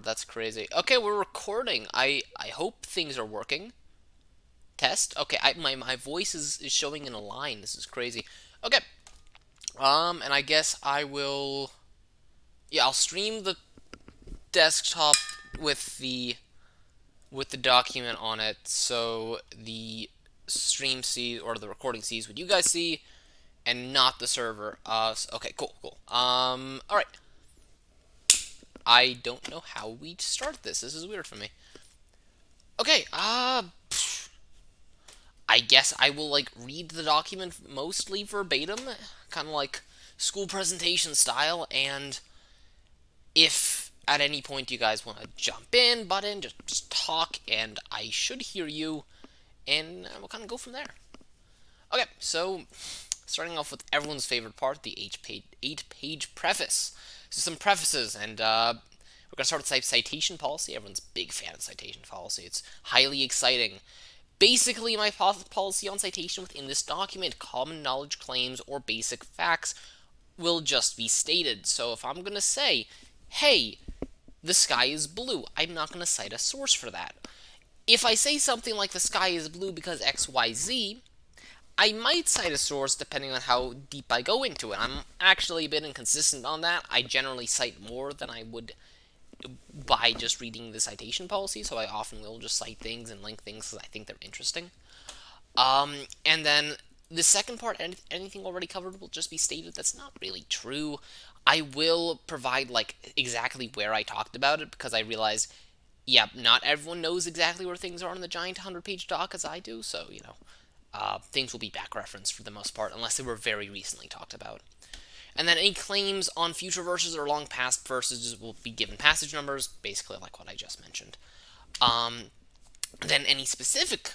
That's crazy. Okay, we're recording. I hope things are working. Test. Okay, my voice is showing in a line. This is crazy. Okay. And I guess I will. Yeah, I'll stream the desktop with the document on it, so the stream sees or the recording sees what you guys see, and not the server. Okay, cool. All right. I don't know how we start this. This is weird for me. Okay, I guess I will, like, read the document mostly verbatim, kind of like school presentation style, and if at any point you guys want to jump in, butt in, just talk, and I should hear you, and we'll kind of go from there. Okay, so, starting off with everyone's favorite part, the eight-page preface. So some prefaces, and we're going to start with citation policy. Everyone's a big fan of citation policy. It's highly exciting. Basically, my policy on citation within this document, common knowledge claims or basic facts, will just be stated. So if I'm going to say, hey, the sky is blue, I'm not going to cite a source for that. If I say something like the sky is blue because XYZ, I might cite a source depending on how deep I go into it. I'm actually a bit inconsistent on that. I generally cite more than I would by just reading the citation policy, so I often will just cite things and link things because I think they're interesting. And then the second part, anything already covered, will just be stated. That's not really true. I will provide, like, exactly where I talked about it, because I realize, yeah, not everyone knows exactly where things are in the giant 100-page doc as I do, so, you know, things will be back-referenced for the most part, unless they were very recently talked about. And then any claims on future verses or long past verses will be given passage numbers, basically like what I just mentioned. Then any specific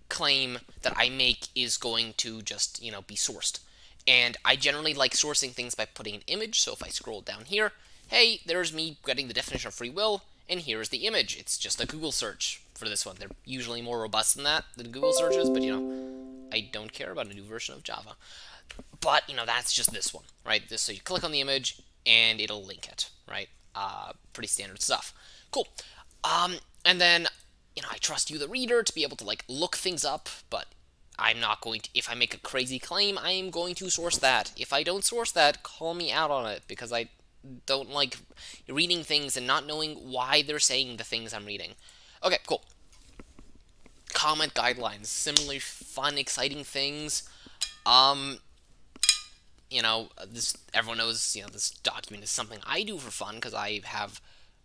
claim that I make is going to just, you know, be sourced. And I generally like sourcing things by putting an image, so if I scroll down here, hey, there's me getting the definition of free will, and here's the image. It's just a Google search for this one. They're usually more robust than that, than Google searches, but, you know, I don't care about a new version of Java. But, you know, that's just this one, right? So you click on the image, and it'll link it, right? Pretty standard stuff. Cool. And then, you know, I trust you, the reader, to be able to, like, look things up, but I'm not going to, if I make a crazy claim, I am going to source that. If I don't source that, call me out on it, because I don't like reading things and not knowing why they're saying the things I'm reading. Okay, cool. Comment guidelines. Similarly fun, exciting things. You know, everyone knows, you know, this document is something I do for fun, because I have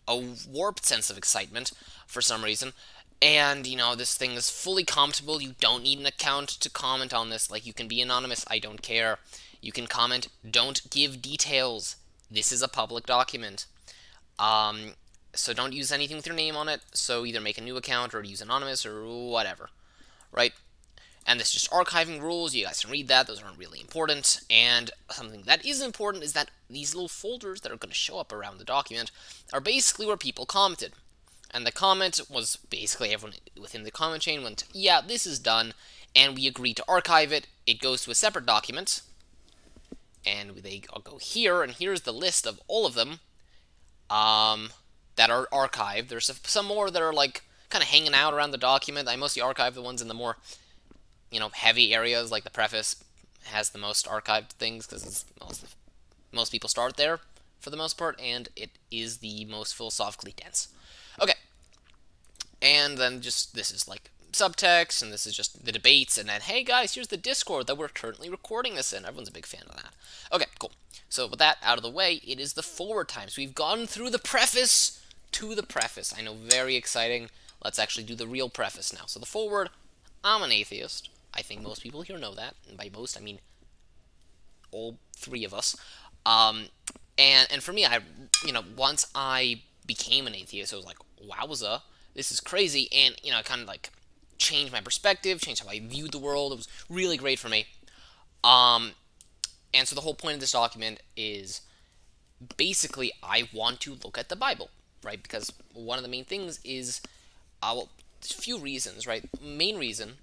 a warped sense of excitement for some reason. And, you know, this thing is fully commentable. You don't need an account to comment on this. Like, you can be anonymous. I don't care. You can comment. Don't give details. This is a public document. So don't use anything with your name on it. So either make a new account or use anonymous or whatever. Right? And this is just archiving rules. You guys can read that. Those aren't really important. And something that is important is that these little folders that are going to show up around the document are basically where people commented. And the comment was basically everyone within the comment chain went, yeah, this is done, and we agreed to archive it. It goes to a separate document, and they all go here, and here's the list of all of them that are archived. There's some more that are, like, kind of hanging out around the document. I mostly archive the ones in the more, you know, heavy areas, like the preface has the most archived things, because most people start there, for the most part, and it is the most philosophically dense. Okay, and then just, this is like subtext, and this is just the debates, and then, hey guys, here's the Discord that we're currently recording this in. Everyone's a big fan of that. Okay, cool. So with that out of the way, it is the forward time. So we've gone through the preface to the preface. I know, very exciting. Let's actually do the real preface now. So the forward, I'm an atheist. I think most people here know that, and by most, I mean all three of us. And for me, you know, once I became an atheist, I was like, wowza, this is crazy, and, you know, it kind of, like, changed my perspective, changed how I viewed the world. It was really great for me. And so the whole point of this document is, basically, I want to look at the Bible, right? Because one of the main things is, well, there's a few reasons, right? Main reason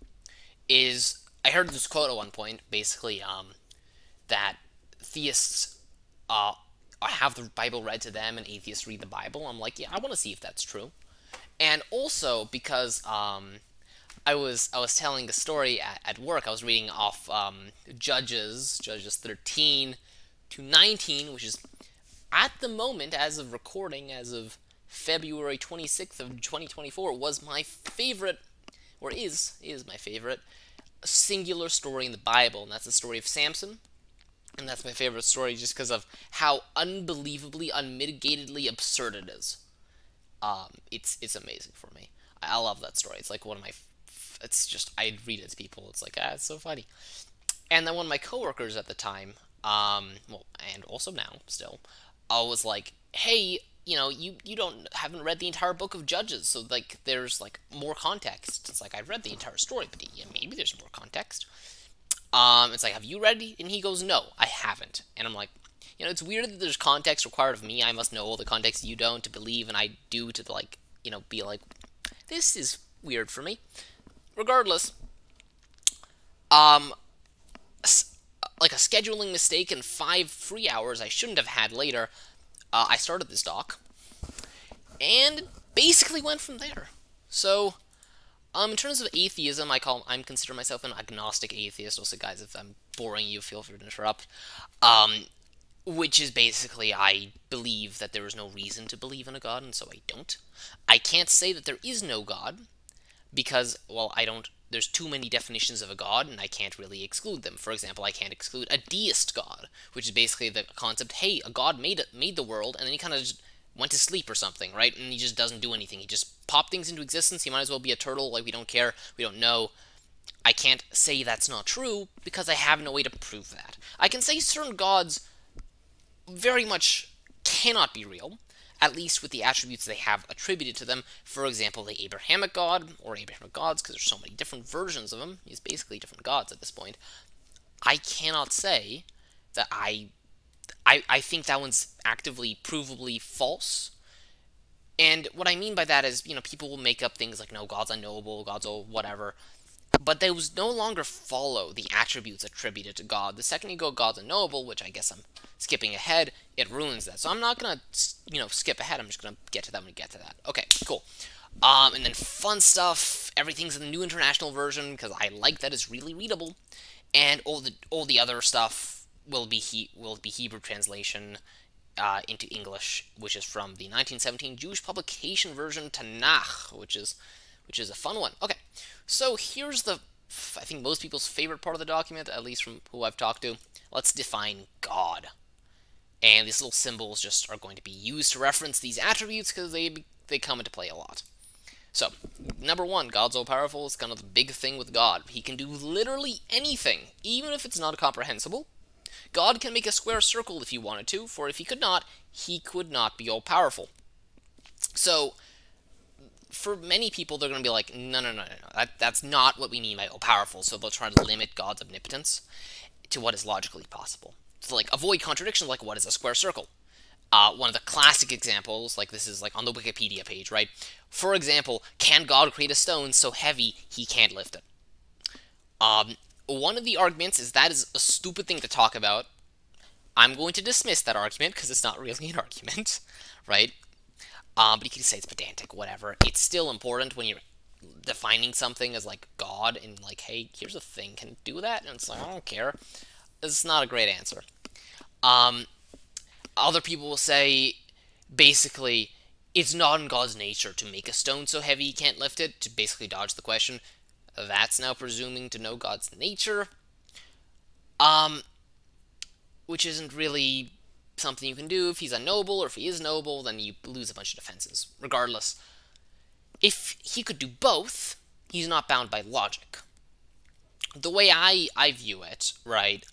is, I heard this quote at one point, basically, that theists have the Bible read to them and atheists read the Bible. I'm like, yeah, I want to see if that's true. And also because I was telling a story at work. I was reading off Judges 13 to 19, which is at the moment, as of recording, as of February 26th of 2024, was my favorite, or is my favorite singular story in the Bible, and that's the story of Samson. And that's my favorite story just because of how unbelievably, unmitigatedly absurd it is. It's amazing for me. I love that story. It's like one of my. It's just I read it to people. It's like it's so funny. And then one of my coworkers at the time, well, and also now still, was like, hey, you haven't read the entire book of Judges, so like there's like more context. It's like I've read the entire story, but yeah, maybe there's more context. It's like, have you read it? And he goes, no, I haven't. And I'm like, it's weird that there's context required of me. I must know all the context you don't to believe, and I do to, like, be like, this is weird for me. Regardless, like a scheduling mistake and 5 free hours I shouldn't have had later, I started this doc, and basically went from there. So, in terms of atheism, I'm consider myself an agnostic atheist. Also, guys, if I'm boring you, feel free to interrupt. Which is basically, I believe that there is no reason to believe in a god, and so I don't. I can't say that there is no god, because, well, there's too many definitions of a god, and I can't really exclude them. For example, I can't exclude a deist god, which is basically the concept, hey, a god made the world, and then he kind of just went to sleep or something, right? And he just doesn't do anything. He just popped things into existence. He might as well be a turtle, like, we don't care, we don't know. I can't say that's not true, because I have no way to prove that. I can say certain gods very much cannot be real, at least with the attributes they have attributed to them. For example, the Abrahamic God, or Abrahamic gods, because there's so many different versions of them. He's basically different gods at this point. I cannot say that I think that one's actively, provably false. And what I mean by that is, people will make up things like, no, God's unknowable, God's whatever. But those no longer follow the attributes attributed to God. The second you go God's unknowable, which I guess I'm skipping ahead, it ruins that. So I'm not going to, skip ahead. I'm just going to get to that when we get to that. Okay, cool. And then fun stuff. Everything's in the New International Version, because I like that it's really readable. And all the other stuff will be Hebrew translation into English, which is from the 1917 Jewish publication version Tanakh, which is a fun one. Okay, so here's I think most people's favorite part of the document, at least from who I've talked to. Let's define God. And these little symbols just are going to be used to reference these attributes because they come into play a lot. So, number 1, God's all-powerful is kind of the big thing with God. He can do literally anything, even if it's not comprehensible. God can make a square circle if he wanted to, for if he could not be all-powerful. So, for many people, they're going to be like, no, that's not what we mean by all-powerful, so they'll try to limit God's omnipotence to what is logically possible. So, like, avoid contradictions, like, what is a square circle? One of the classic examples, like, this is, like, on the Wikipedia page, right? For example, can God create a stone so heavy he can't lift it? One of the arguments is that is a stupid thing to talk about. I'm going to dismiss that argument, because it's not really an argument, right? But you can say it's pedantic, whatever. It's still important when you're defining something as, like, God, and, like, hey, here's a thing, can it do that? And it's like, I don't care. It's not a great answer. Other people will say, basically, it's not in God's nature to make a stone so heavy he can't lift it, to basically dodge the question. That's now presuming to know God's nature. Which isn't really something you can do. If he's unknowable, or if he is knowable, then you lose a bunch of defenses. Regardless, if he could do both, he's not bound by logic. The way I view it, right,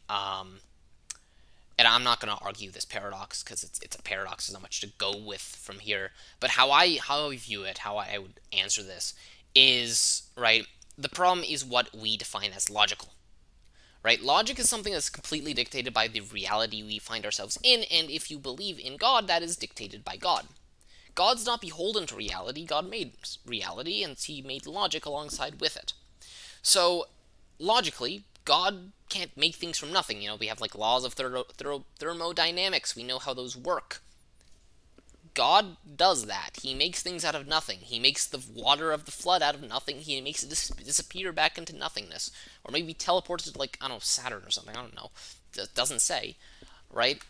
and I'm not going to argue this paradox, because it's a paradox, there's not much to go with from here, but how I view it, how I would answer this, is, right, the problem is what we define as logical. Right? Logic is something that's completely dictated by the reality we find ourselves in, and if you believe in God, that is dictated by God. God's not beholden to reality. God made reality, and he made logic alongside with it. So, logically, God can't make things from nothing. You know, we have like laws of thermodynamics. We know how those work. God does that. He makes things out of nothing. He makes the water of the flood out of nothing. He makes it disappear back into nothingness. Or maybe teleports it to, like, I don't know, Saturn or something. I don't know. It doesn't say. Right?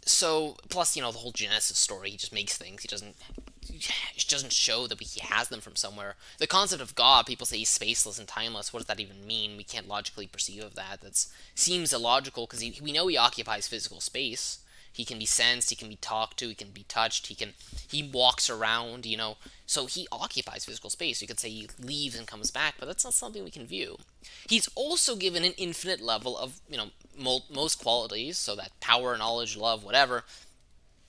So, plus, you know, the whole Genesis story, he just makes things. He doesn't show that he has them from somewhere. The concept of God, people say he's spaceless and timeless. What does that even mean? We can't logically perceive of that. That seems illogical, because we know he occupies physical space. He can be sensed, he can be talked to, he can be touched, he walks around, you know, so he occupies physical space. You could say he leaves and comes back, but that's not something we can view. He's also given an infinite level of, you know, most qualities, so that power, knowledge, love, whatever.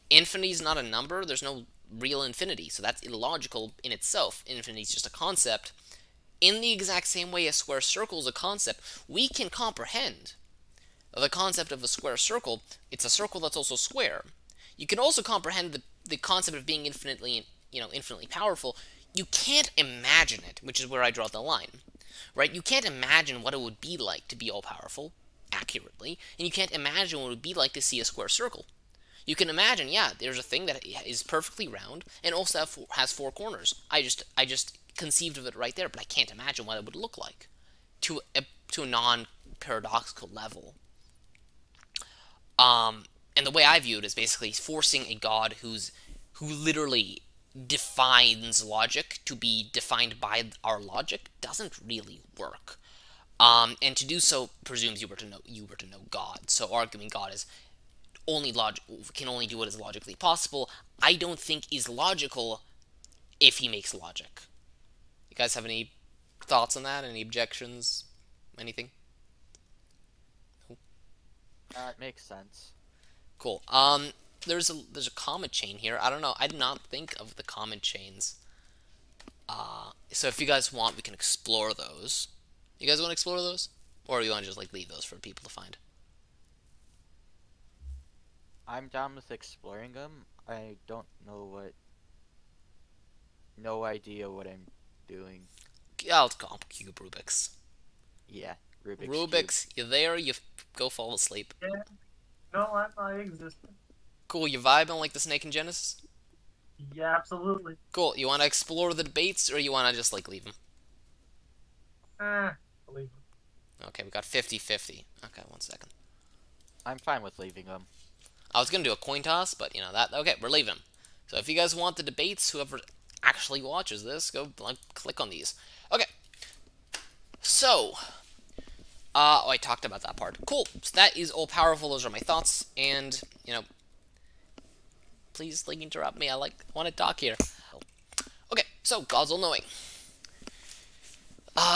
Infinity is not a number, there's no real infinity, so that's illogical in itself. Infinity is just a concept. In the exact same way a square circle is a concept, we can comprehend the concept of a square circle. It's a circle that's also square. You can also comprehend the concept of being infinitely powerful. You can't imagine it, which is where I draw the line, right? You can't imagine what it would be like to be all-powerful accurately, and you can't imagine what it would be like to see a square circle. You can imagine, yeah, there's a thing that is perfectly round and also has four corners. I just conceived of it right there, but I can't imagine what it would look like to a non-paradoxical level. And the way I view it is basically forcing a God who literally defines logic to be defined by our logic doesn't really work. And to do so presumes you were to know God. So arguing God is can only do what is logically possible, I don't think is logical if he makes logic. You guys have any thoughts on that? Any objections? Anything? That makes sense. Cool. There's a comment chain here. I don't know. I did not think of the comment chains. So if you guys want, we can explore those. You guys want to explore those, or you want to just like leave those for people to find? I'm down with exploring them. I don't know what. No idea what I'm doing. Yeah, let's call Cube Rubik's. Yeah, Rubik's, Cube. you there? You go fall asleep. Yeah. No, I exist. Cool, you vibing like the Snake in Genesis? Yeah, absolutely. Cool, you want to explore the debates, or you want to just, like, leave them? Believe it. Okay, we got 50-50. Okay, 1 second. I'm fine with leaving them. I was going to do a coin toss, but, you know, that... Okay, we're leaving them. So if you guys want the debates, whoever actually watches this, go, like, click on these. Okay. So... oh, I talked about that part. Cool. So that is all powerful. Those are my thoughts. And, you know, please, like, interrupt me. I want to talk here. Okay, so God's all-knowing.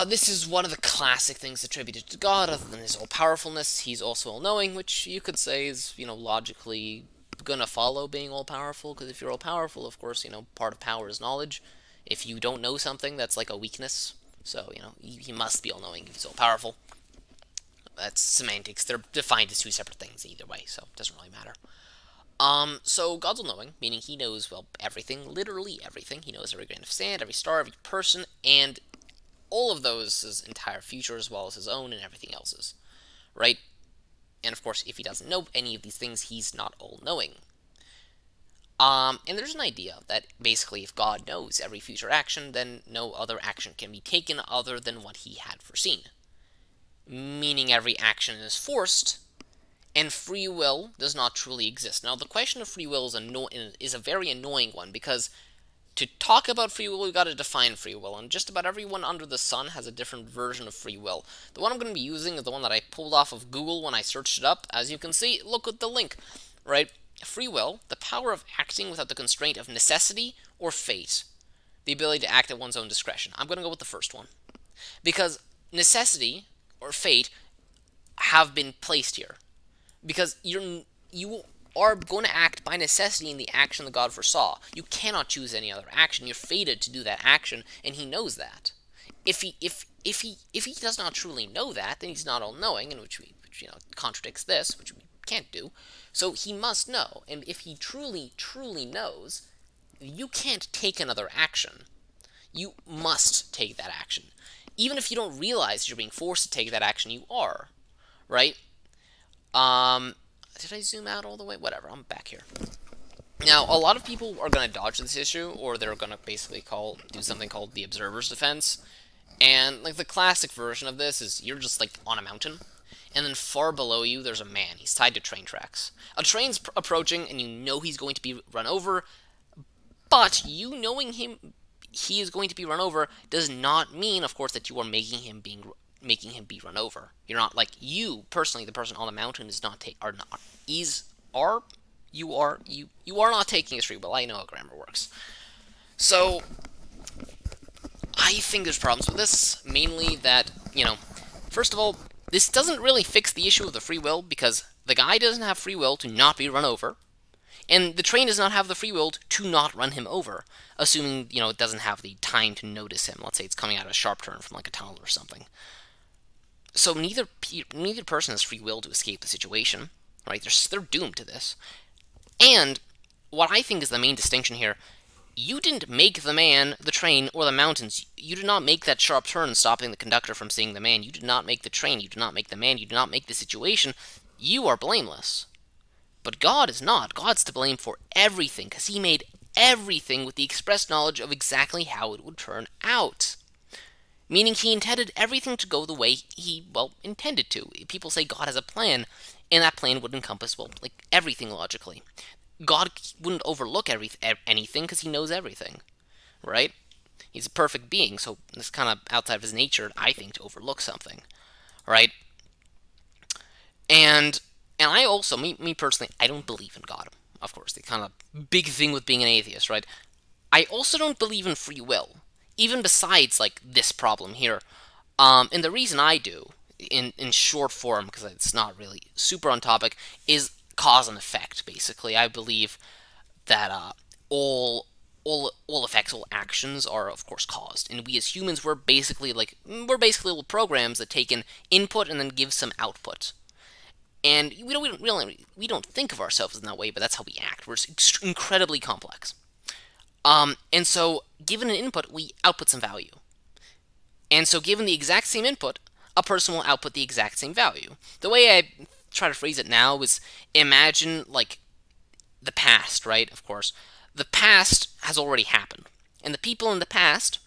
This is one of the classic things attributed to God, other than his all-powerfulness. He's also all-knowing, which you could say is, you know, logically gonna follow being all-powerful, because if you're all-powerful, of course, you know, part of power is knowledge. If you don't know something, that's like a weakness. So, you know, he must be all-knowing if he's all-powerful. That's semantics. They're defined as two separate things either way, so it doesn't really matter. So God's all-knowing, meaning he knows, well, everything, literally everything. He knows every grain of sand, every star, every person, and all of those, his entire future, as well as his own and everything else's, right? And of course, if he doesn't know any of these things, he's not all-knowing. And there's an idea that basically if God knows every future action, then no other action can be taken other than what he had foreseen. Meaning every action is forced, and free will does not truly exist. Now, the question of free will is a very annoying one, because to talk about free will, we've got to define free will, and just about everyone under the sun has a different version of free will. The one I'm going to be using is the one that I pulled off of Google when I searched it up. As you can see, look at the link, right? Free will, the power of acting without the constraint of necessity or fate. The ability to act at one's own discretion. I'm going to go with the first one, because necessity or fate have been placed here, because you are going to act by necessity in the action that God foresaw. You cannot choose any other action. You're fated to do that action, and he knows that. If he does not truly know that, then he's not all-knowing, and which you know, contradicts this, which we can't do. So he must know, and if he truly knows, you can't take another action. You must take that action. even if you don't realize you're being forced to take that action, you are, right? Did I zoom out all the way? Whatever, I'm back here. Now, a lot of people are going to dodge this issue, or they're going to basically do something called the observer's defense. And, like, the classic version of this is you're just, like, on a mountain, and then far below you, there's a man. He's tied to train tracks. A train's approaching, and you know he's going to be run over, but you knowing he is going to be run over does not mean, of course, that you are making him be run over. You're not, like, you, personally, the person on the mountain is not, you are not taking his free will. I know how grammar works. So, I think there's problems with this, mainly that, first of all, this doesn't really fix the issue of the free will, because the guy doesn't have free will to not be run over, and the train does not have the free will to not run him over, assuming, it doesn't have the time to notice him. Let's say it's coming out of a sharp turn from, like, a tunnel or something. So neither person has free will to escape the situation, right? They're doomed to this. And what I think is the main distinction here, you didn't make the man, the train, or the mountains. You did not make that sharp turn stopping the conductor from seeing the man. You did not make the train. You did not make the man. You did not make the situation. You are blameless. But God is not. God's to blame for everything, because he made everything with the express knowledge of exactly how it would turn out. Meaning he intended everything to go the way he, intended to. People say God has a plan, and that plan would encompass, like, everything logically. God wouldn't overlook anything because he knows everything, right? He's a perfect being, so it's kind of outside of his nature, I think, to overlook something, right? And I also, me personally, I don't believe in God, of course, the kind of big thing with being an atheist, right? I also don't believe in free will, even besides, like, this problem here. And the reason I do, in short form, because it's not really super on topic, is cause and effect, basically. I believe that all effects, all actions are, of course, caused. And we as humans, we're basically little programs that take in input and then give some output. And we don't think of ourselves in that way, but that's how we act. We're incredibly complex. And so, given an input, we output some value. And so, given the exact same input, a person will output the exact same value. The way I try to phrase it now is, imagine, like, the past, right? Of course. The past has already happened. And the people in the past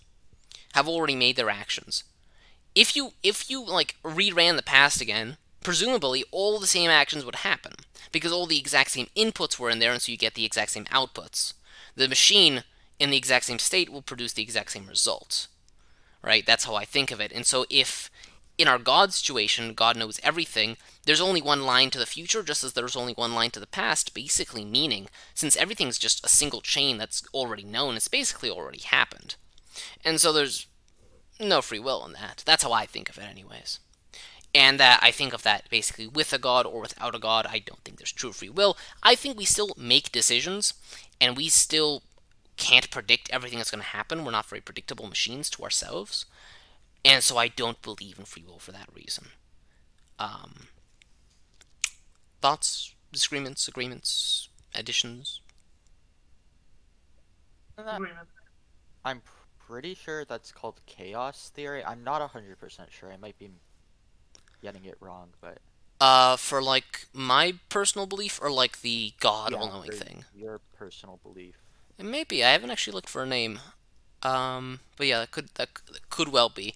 have already made their actions. If you like, reran the past again, presumably all the same actions would happen, because all the exact same inputs were in there, and so you get the exact same outputs. The machine, in the exact same state, will produce the exact same results. Right? That's how I think of it. And so if, in our God situation, God knows everything, there's only one line to the future, just as there's only one line to the past, basically meaning, since everything's just a single chain that's already known, it's basically already happened. And so there's no free will in that. That's how I think of it anyways. And that I think of that basically with a God or without a God. I don't think there's true free will. I think we still make decisions, and we still can't predict everything that's going to happen. We're not very predictable machines to ourselves. And so I don't believe in free will for that reason. Thoughts, disagreements, agreements, additions? Agreement. I'm pretty sure that's called chaos theory. I'm not 100% sure. I might be getting it wrong, but... For, like, my personal belief, or, like, the God all-knowing thing? Your personal belief. Maybe. I haven't actually looked for a name. But yeah, that could well be.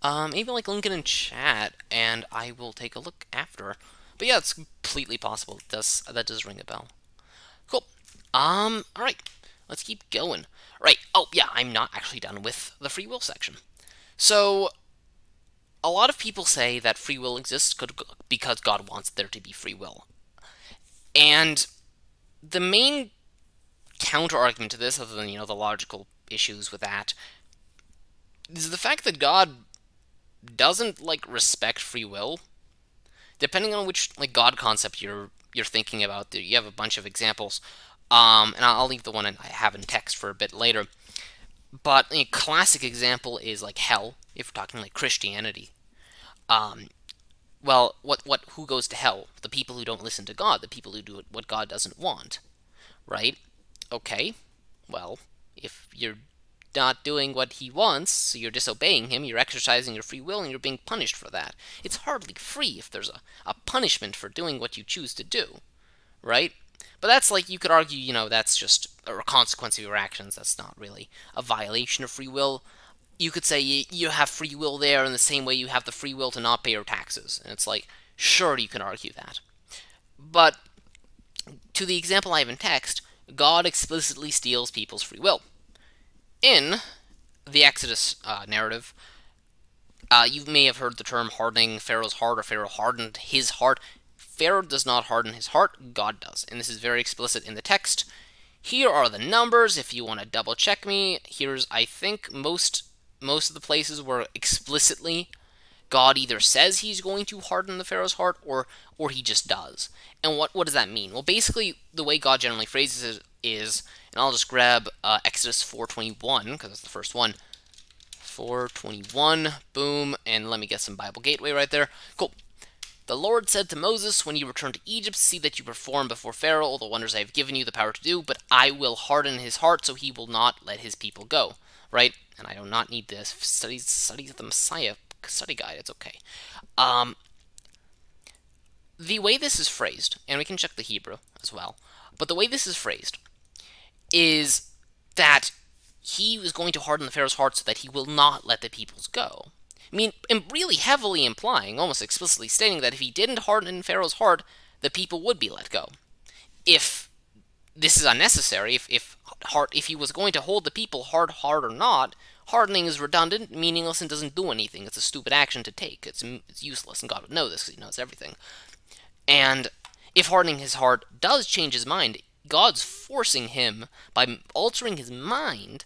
Maybe, like, link it in chat, and I will take a look after. But yeah, it's completely possible. That does ring a bell. Cool. Alright. Let's keep going. Right. Oh, yeah, I'm not actually done with the free will section. So, a lot of people say that free will exists because God wants there to be free will. And the main counter-argument to this, other than, the logical issues with that, is the fact that God doesn't, like, respect free will. Depending on which, like, God concept you're thinking about, you have a bunch of examples. And I'll leave the one I have in text for a bit later. But a classic example is, like, hell, if we're talking, like, Christianity. Well, who goes to hell? The people who don't listen to God, the people who do what God doesn't want, right? Okay, well, if you're not doing what he wants, so you're disobeying him, you're exercising your free will, and you're being punished for that. It's hardly free if there's a punishment for doing what you choose to do, right? But that's like, you could argue, that's just a consequence of your actions. That's not really a violation of free will. You could say you have free will there in the same way you have the free will to not pay your taxes. And it's like, sure, you can argue that. But to the example I have in text, God explicitly steals people's free will. In the Exodus narrative, you may have heard the term hardening Pharaoh's heart, or Pharaoh hardened his heart. Pharaoh does not harden his heart, God does. And this is very explicit in the text. Here are the numbers, if you want to double check me. Here's, I think, most of the places where explicitly God either says he's going to harden the Pharaoh's heart, or he just does. And what does that mean? Well, basically, the way God generally phrases it is, and I'll just grab Exodus 4:21, because it's the first one. 4:21, boom, and let me get some Bible Gateway right there. Cool. The Lord said to Moses, when you return to Egypt, see that you perform before Pharaoh all the wonders I have given you the power to do, but I will harden his heart so he will not let his people go. Right? And I do not need this studies of the Messiah study guide. It's okay. The way this is phrased, and we can check the Hebrew as well, but the way this is phrased is that he is going to harden the Pharaoh's heart so that he will not let the peoples go. I mean, really heavily implying, almost explicitly stating that if he didn't harden Pharaoh's heart, the people would be let go. If this is unnecessary, if he was going to hold the people hard or not, hardening is redundant, meaningless, and doesn't do anything. It's a stupid action to take. It's useless, and God would know this because he knows everything. And if hardening his heart does change his mind, God's forcing him, by altering his mind,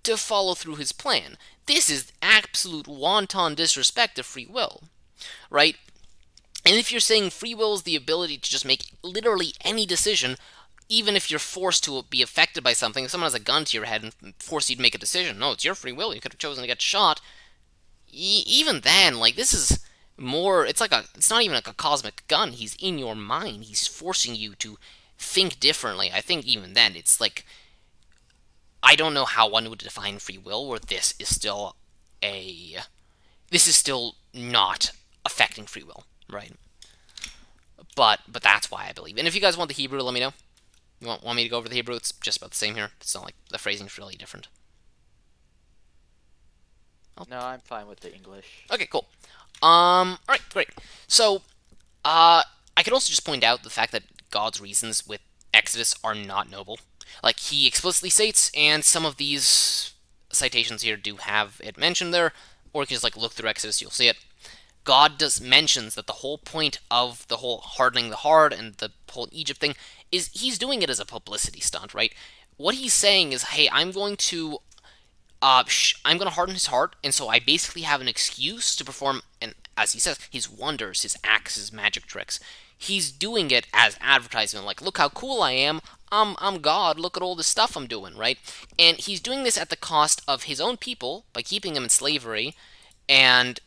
to follow through his plan. This is absolute wanton disrespect of free will, right? And if you're saying free will is the ability to just make literally any decision, even if you're forced to be affected by something, if someone has a gun to your head and force you to make a decision, no, it's your free will, you could have chosen to get shot, even then, like, this is more, it's not even like a cosmic gun, he's in your mind, he's forcing you to think differently. I think even then, it's like, I don't know how one would define free will where this is still not affecting free will, right? But that's why I believe. And if you guys want the Hebrew, let me know. You want me to go over the Hebrew? It's just about the same here. It's not like the phrasing's really different. Oh. No, I'm fine with the English. Okay, cool. Alright, great. So, I could also just point out the fact that God's reasons with Exodus are not noble. Like, he explicitly states, and some of these citations here do have it mentioned there, or you can just, like, look through Exodus, you'll see it. God mentions that the whole point of the whole hardening the heart and the whole Egypt thing is he's doing it as a publicity stunt, right? What he's saying is, hey, I'm going to harden his heart, and so I basically have an excuse to perform, and as he says, his wonders, his acts, his magic tricks. He's doing it as advertisement, like, look how cool I am, I'm God, look at all this stuff I'm doing, right? And he's doing this at the cost of his own people, by keeping them in slavery, and,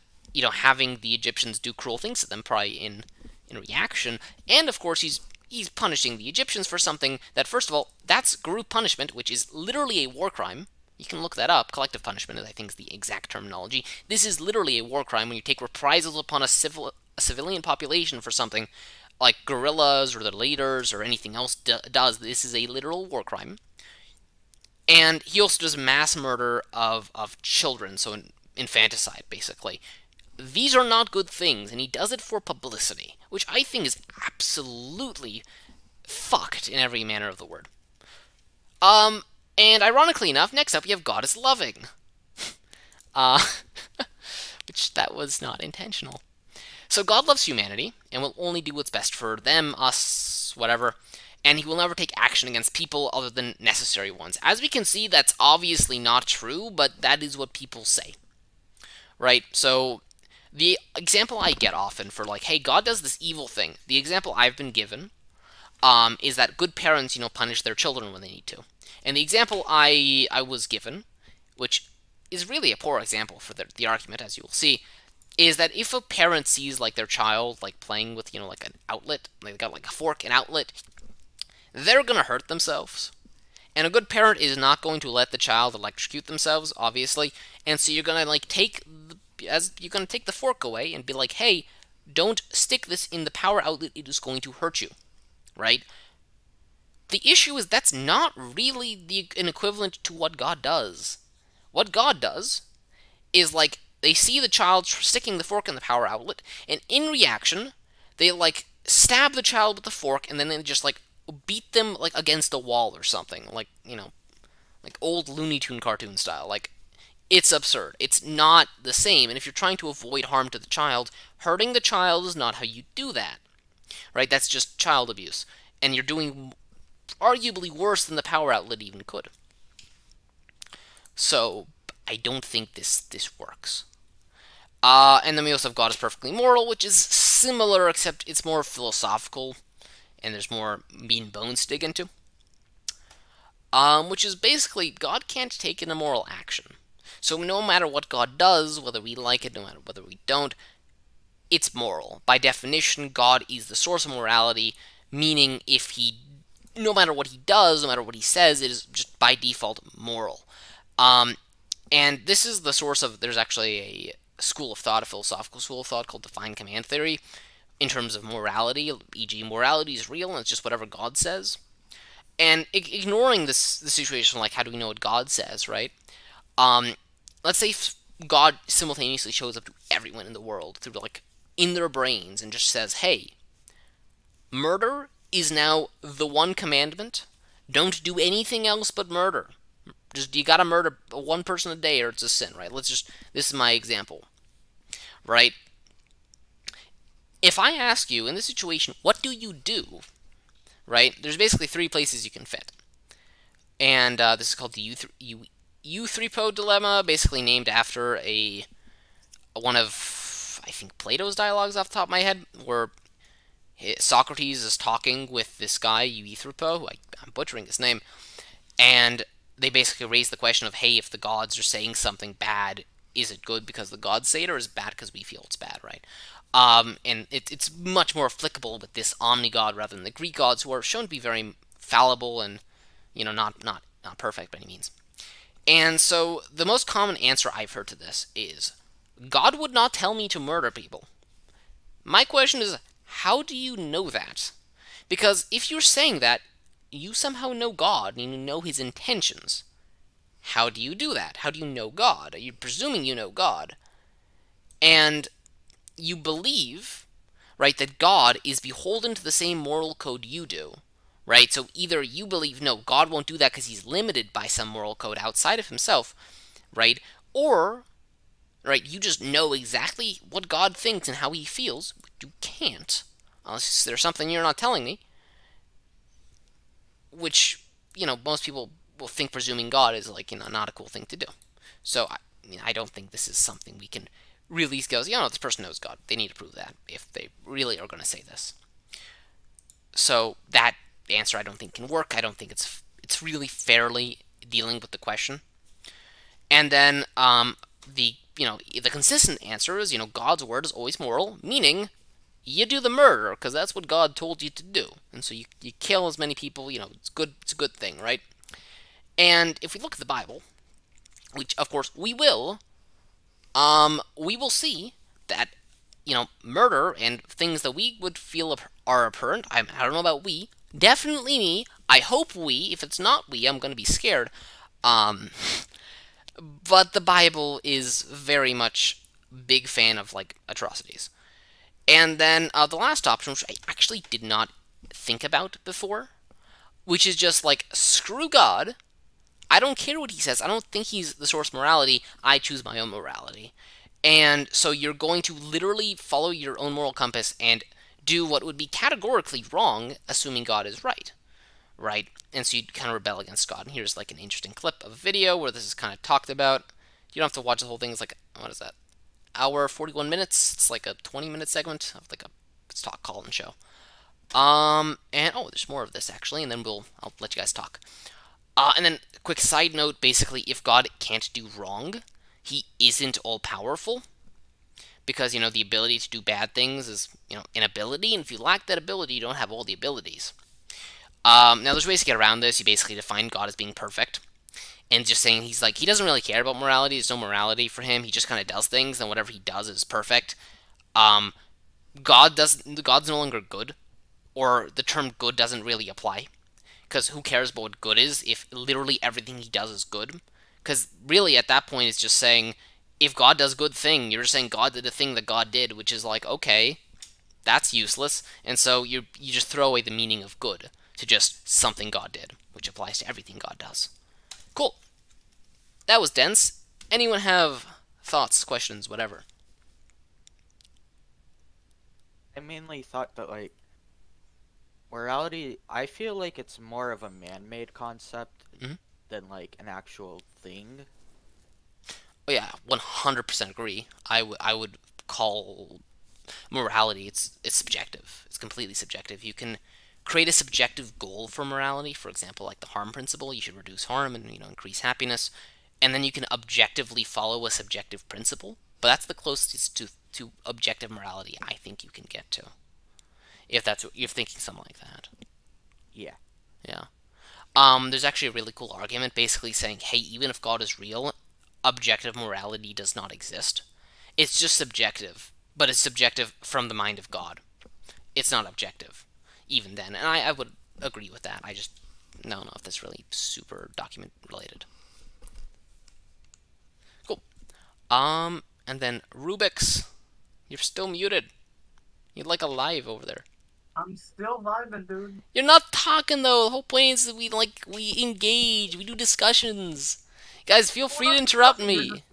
having the Egyptians do cruel things to them, probably in reaction, and of course he's punishing the Egyptians for something that, first of all, that's group punishment, which is literally a war crime. You can look that up. Collective punishment, I think, is the exact terminology. This is literally a war crime when you take reprisals upon a civilian population for something like guerrillas or their leaders or anything else does. This is a literal war crime. And he also does mass murder of children, so infanticide, basically. These are not good things, and he does it for publicity, which I think is absolutely fucked in every manner of the word. And ironically enough, next up we have God is loving. Which, that was not intentional. So God loves humanity, and will only do what's best for them, us, whatever, and he will never take action against people other than necessary ones. As we can see, that's obviously not true, but that is what people say. Right? So, the example I get often for, like, hey, God does this evil thing, the example I've been given, is that good parents, punish their children when they need to. And the example I was given, which is really a poor example for the argument, as you will see, is that if a parent sees, like, their child, like, playing with, like, an outlet, like, they got, like, a fork, an outlet, they're gonna hurt themselves. And a good parent is not going to let the child electrocute themselves, obviously. And so you're gonna take the fork away and be like, hey, don't stick this in the power outlet. It is going to hurt you, right? The issue is that's not really an equivalent to what God does. What God does is they see the child sticking the fork in the power outlet, and in reaction, they stab the child with the fork, and then they just beat them against a wall or something, like old Looney Tune cartoon style. It's absurd. It's not the same, and if you're trying to avoid harm to the child, hurting the child is not how you do that, right? That's just child abuse, and you're doing arguably worse than the power outlet even could. So I don't think this works. And then we also have God is perfectly moral, which is similar, except it's more philosophical, and there's more meat and bones to dig into. Which is basically, God can't take an immoral action. So no matter what God does, whether we like it, no matter whether we don't, it's moral. By definition, God is the source of morality, meaning no matter what he does, no matter what he says, it is just by default moral. And this is the source of, there's actually a school of thought, a philosophical school of thought called Divine Command Theory, in terms of morality, e.g. morality is real and it's just whatever God says. And ignoring the situation, how do we know what God says, right? Let's say God simultaneously shows up to everyone in the world through, in their brains and just says, hey, murder is now the one commandment. Don't do anything else but murder. Just, you gotta murder one person a day or it's a sin, right? This is my example, right? If I ask you, in this situation, what do you do, right? There's basically 3 places you can fit. And this is called the Euthyphro dilemma, basically named after one of, I think, Plato's dialogues off the top of my head, where Socrates is talking with this guy, Euthyphro, I'm butchering his name, and they basically raise the question of, hey, if the gods are saying something bad, is it good because the gods say it, or is it bad because we feel it's bad, right? And it's much more applicable with this omni-god rather than the Greek gods, who are shown to be very fallible and, not perfect by any means. And so the most common answer I've heard to this is, God would not tell me to murder people. My question is, how do you know that? Because if you're saying that, you somehow know God, and you know his intentions. How do you do that? How do you know God? Are you presuming you know God? And you believe, right, that God is beholden to the same moral code you do, right? So either you believe, no, God won't do that because he's limited by some moral code outside of himself, right? Or, right, you just know exactly what God thinks and how he feels, but you can't, unless there's something you're not telling me, which, most people will think presuming God is, not a cool thing to do. So, I don't think this is something we can really go, this person knows God. They need to prove that if they really are going to say this. So, that answer I don't think can work. I don't think it's really fairly dealing with the question. And then, the consistent answer is, God's word is always moral, meaning you do the murder, because that's what God told you to do. And so you kill as many people, it's a good thing, right? And if we look at the Bible, which, of course, we will see that, murder and things that we would feel are abhorrent, I don't know about we, definitely me, I hope we, if it's not we, I'm going to be scared, but the Bible is very much big fan of, atrocities. And then the last option, which I actually did not think about before, which is just screw God. I don't care what he says. I don't think he's the source of morality. I choose my own morality. And so you're going to literally follow your own moral compass and do what would be categorically wrong, assuming God is right. Right? And so you kind of rebel against God. And here's an interesting clip of a video where this is kind of talked about. You don't have to watch the whole thing. It's what is that? Hour 41 minutes. It's a 20-minute segment of a talk call-in show. And there's more of this actually, and then I'll let you guys talk. And then quick side note, basically, if God can't do wrong, he isn't all powerful, because the ability to do bad things is an ability, and if you lack that ability, you don't have all the abilities. Now, there's ways to get around this. You basically define God as being perfect, and just saying he's like, he doesn't really care about morality. There's no morality for him. He just kind of does things, and whatever he does is perfect. Um, God's no longer good, or the term good doesn't really apply, because who cares about what good is if literally everything he does is good? Because really, at that point, it's just saying, if God does good thing, you're just saying God did the thing that God did, which is like, okay, that's useless, and so you just throw away the meaning of good to just something God did, which applies to everything God does. Cool. That was dense. Anyone have thoughts, questions, whatever? I mainly thought that, like, morality, I feel like it's more of a man-made concept Mhm. than, like, an actual thing. Oh yeah, 100% agree. I would call morality, it's subjective. It's completely subjective. You can create a subjective goal for morality, for example, like the harm principle, you should reduce harm and increase happiness, and then you can objectively follow a subjective principle. But that's the closest to objective morality I think you can get to. If that's what you're thinking, something like that. Yeah. Yeah. There's actually a really cool argument basically saying, hey, even if God is real, objective morality does not exist. It's just subjective, but it's subjective from the mind of God. It's not objective, even then. And I would agree with that. I just don't know if that's really super document related. Cool. And then Rubik's, you're still muted. You're like alive over there. I'm still vibing, dude. You're not talking though. The whole point is that we engage, we do discussions. Guys, feel free to interrupt me.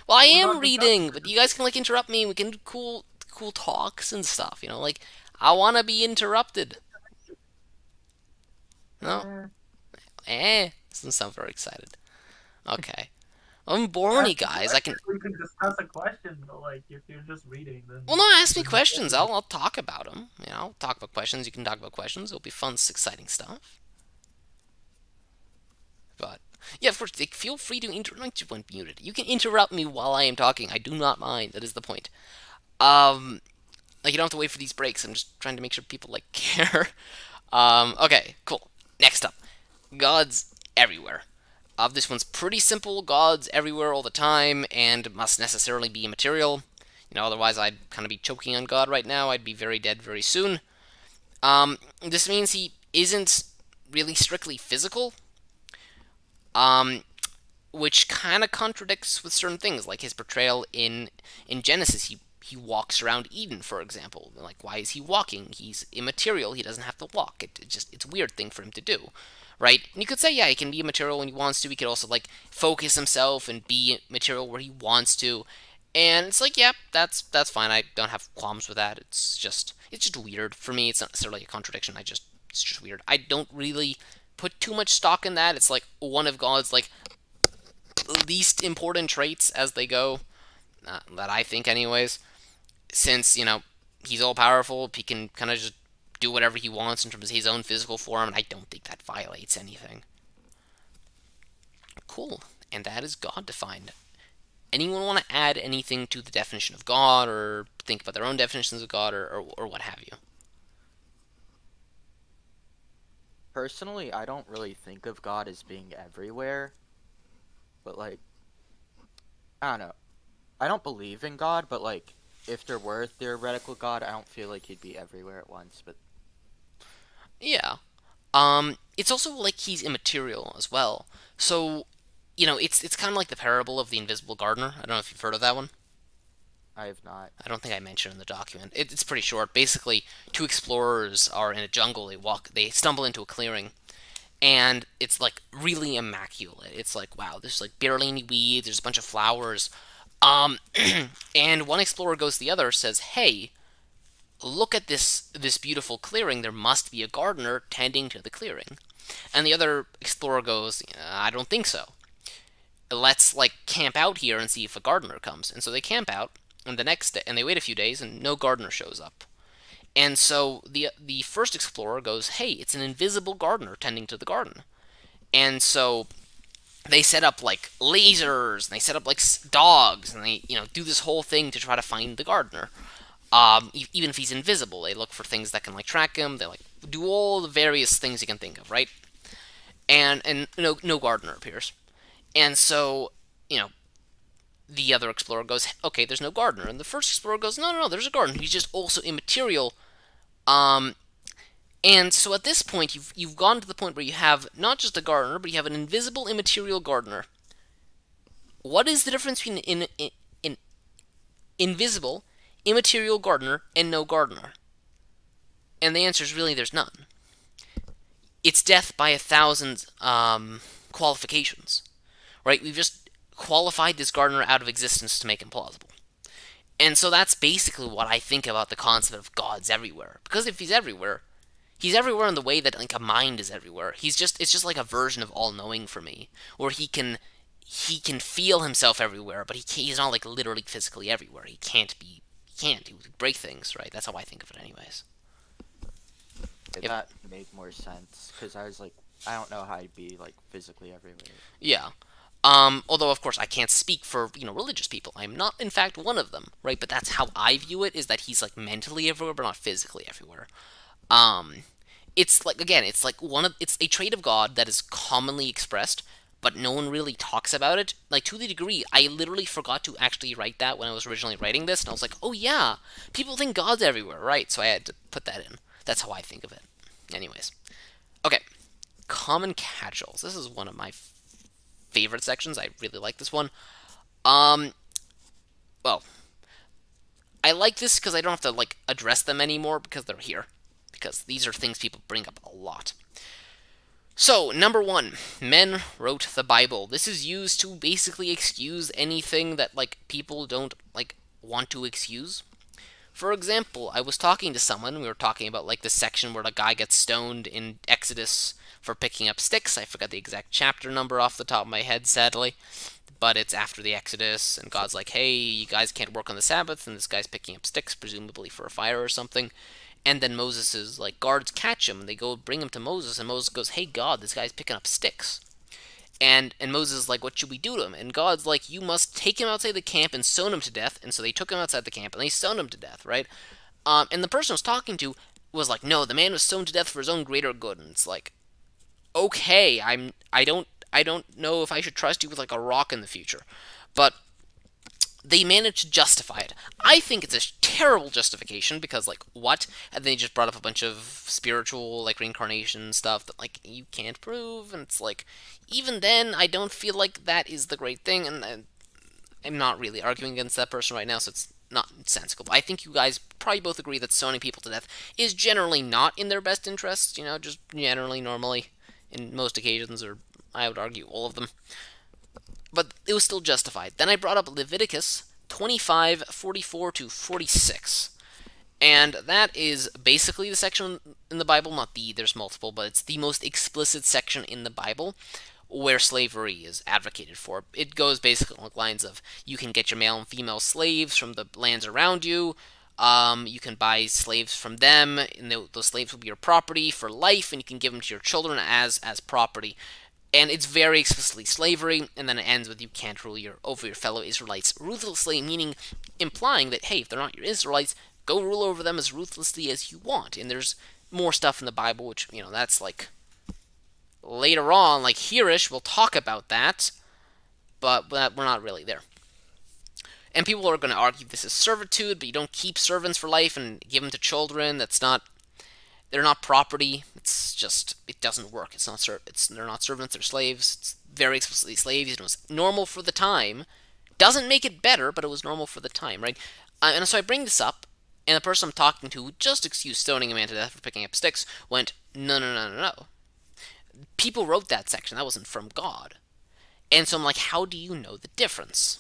Well, I am reading, but you guys can like interrupt me. We can do cool talks and stuff. Like I want to be interrupted. No, doesn't sound very excited. Okay, I'm Borny, guys. I can. We can discuss a question, but like if you're just reading, then. Well, no, ask me questions. I'll talk about them. I'll talk about questions. You can talk about questions. It'll be fun, exciting stuff. But yeah, of course, feel free to interrupt when muted. You can interrupt me while I am talking. I do not mind. That is the point. Like you don't have to wait for these breaks. I'm just trying to make sure people like care. Okay, cool. Next up, gods everywhere. This one's pretty simple. Gods everywhere all the time, and must necessarily be immaterial. Otherwise I'd kind of be choking on God right now. I'd be very dead very soon. This means he isn't really strictly physical. Which kind of contradicts with certain things, like his portrayal in Genesis. He walks around Eden, for example. Like, why is he walking? He's immaterial. He doesn't have to walk. It's a weird thing for him to do, right? And you could say, yeah, he can be immaterial when he wants to. He could also like focus himself and be material where he wants to. And it's like, yeah, that's fine. I don't have qualms with that. It's just weird for me. It's not necessarily a contradiction. It's just weird. I don't really put too much stock in that. It's like one of God's like least important traits as they go, that I think anyways, since he's all powerful, he can kind of just do whatever he wants in terms of his own physical form, and I don't think that violates anything. Cool. And that is God defined. Anyone want to add anything to the definition of God, or think about their own definitions of God, or what have you? Personally, I don't really think of God as being everywhere. But, like, I don't know. I don't believe in God, but, like, if there were a theoretical God, I don't feel like he'd be everywhere at once, but... Yeah. It's also like he's immaterial as well. So, it's kind of like the parable of the invisible gardener. I don't know if you've heard of that one. I have not. I don't think I mentioned in the document. It's pretty short. Basically, two explorers are in a jungle. They stumble into a clearing, and it's like really immaculate. It's like, wow, there's like barely any weeds. There's a bunch of flowers. And one explorer goes to the other, says, "Hey, look at this beautiful clearing. There must be a gardener tending to the clearing." And the other explorer goes, "I don't think so. Let's like camp out here and see if a gardener comes." And so they camp out, and the next day, and they wait a few days, and no gardener shows up. And so the first explorer goes, "Hey, it's an invisible gardener tending to the garden." And so they set up like lasers, and they set up like dogs, and they do this whole thing to try to find the gardener. Even if he's invisible, they look for things that can like track him. They like do all the various things you can think of, right? And no gardener appears, and so the other explorer goes, okay, there's no gardener, and the first explorer goes, no, no, no, there's a gardener. He's just also immaterial. And so at this point, you've gone to the point where you have not just a gardener, but you have an invisible, immaterial gardener. What is the difference between an invisible, immaterial gardener and no gardener? And the answer is really there's none. It's death by 1,000 qualifications, right? We've just qualified this gardener out of existence to make him plausible. And so that's basically what I think about the concept of God's everywhere. Because if he's everywhere in the way that like a mind is everywhere. It's just like a version of all-knowing for me, where he can feel himself everywhere, but he's not like literally physically everywhere. He can't break things, right? That's how I think of it anyways. Did that make more sense? Because I was like, I don't know how he'd be like physically everywhere. Yeah. Although of course I can't speak for, religious people. I'm not in fact one of them, right? But that's how I view it, is that he's like mentally everywhere but not physically everywhere. It's like, again, it's a trait of God that is commonly expressed, but no one really talks about it. Like, to the degree, I literally forgot to actually write that when I was originally writing this, and I was like, oh yeah, people think God's everywhere, right? So I had to put that in. That's how I think of it. Anyways. Okay. Common catch-alls. This is one of my favorite sections. I really like this one. Well, I like this because I don't have to, like, address them anymore because they're here. Because these are things people bring up a lot. So, number 1, men wrote the Bible. This is used to basically excuse anything that, like, people don't, like, want to excuse. For example, I was talking to someone, we were talking about, like, the section where the guy gets stoned in Exodus for picking up sticks. I forgot the exact chapter number off the top of my head, sadly. But it's after the Exodus, and God's like, hey, you guys can't work on the Sabbath, and this guy's picking up sticks, presumably for a fire or something. And then Moses' like guards catch him, and they go bring him to Moses, and Moses goes, hey God, this guy's picking up sticks. And Moses is like, what should we do to him? And God's like, you must take him outside the camp and stone him to death. And so they took him outside the camp, and they stoned him to death, right? And the person I was talking to was like, no, the man was stoned to death for his own greater good. And it's like, okay, I don't know if I should trust you with like a rock in the future. But they managed to justify it. I think it's a terrible justification because, like, what? And then they just brought up a bunch of spiritual, like, reincarnation stuff that, like, you can't prove. And it's like, even then, I don't feel like that is the great thing. And I'm not really arguing against that person right now, so it's not sensible. I think you guys probably both agree that stoning people to death is generally not in their best interests, just generally, normally, in most occasions, or I would argue all of them. But it was still justified. Then I brought up Leviticus 25:44 to 46. And that is basically the section in the Bible, there's multiple, but it's the most explicit section in the Bible where slavery is advocated for. It goes basically along the lines of, you can get your male and female slaves from the lands around you, you can buy slaves from them, and those slaves will be your property for life, and you can give them to your children as property. And it's very explicitly slavery, and then it ends with, you can't rule over your fellow Israelites ruthlessly, implying that, hey, if they're not your Israelites, go rule over them as ruthlessly as you want. And there's more stuff in the Bible, which, that's like, later on, like here-ish, we'll talk about that, but we're not really there. And people are going to argue this is servitude, but you don't keep servants for life and give them to children. They're not property. It's just, it doesn't work. They're not servants, they're slaves. It's very explicitly slaves. It was normal for the time. Doesn't make it better, but it was normal for the time, right? And so I bring this up, and the person I'm talking to, who just excused stoning a man to death for picking up sticks, went, no, no, no, no, no. People wrote that section. That wasn't from God. And so I'm like, how do you know the difference?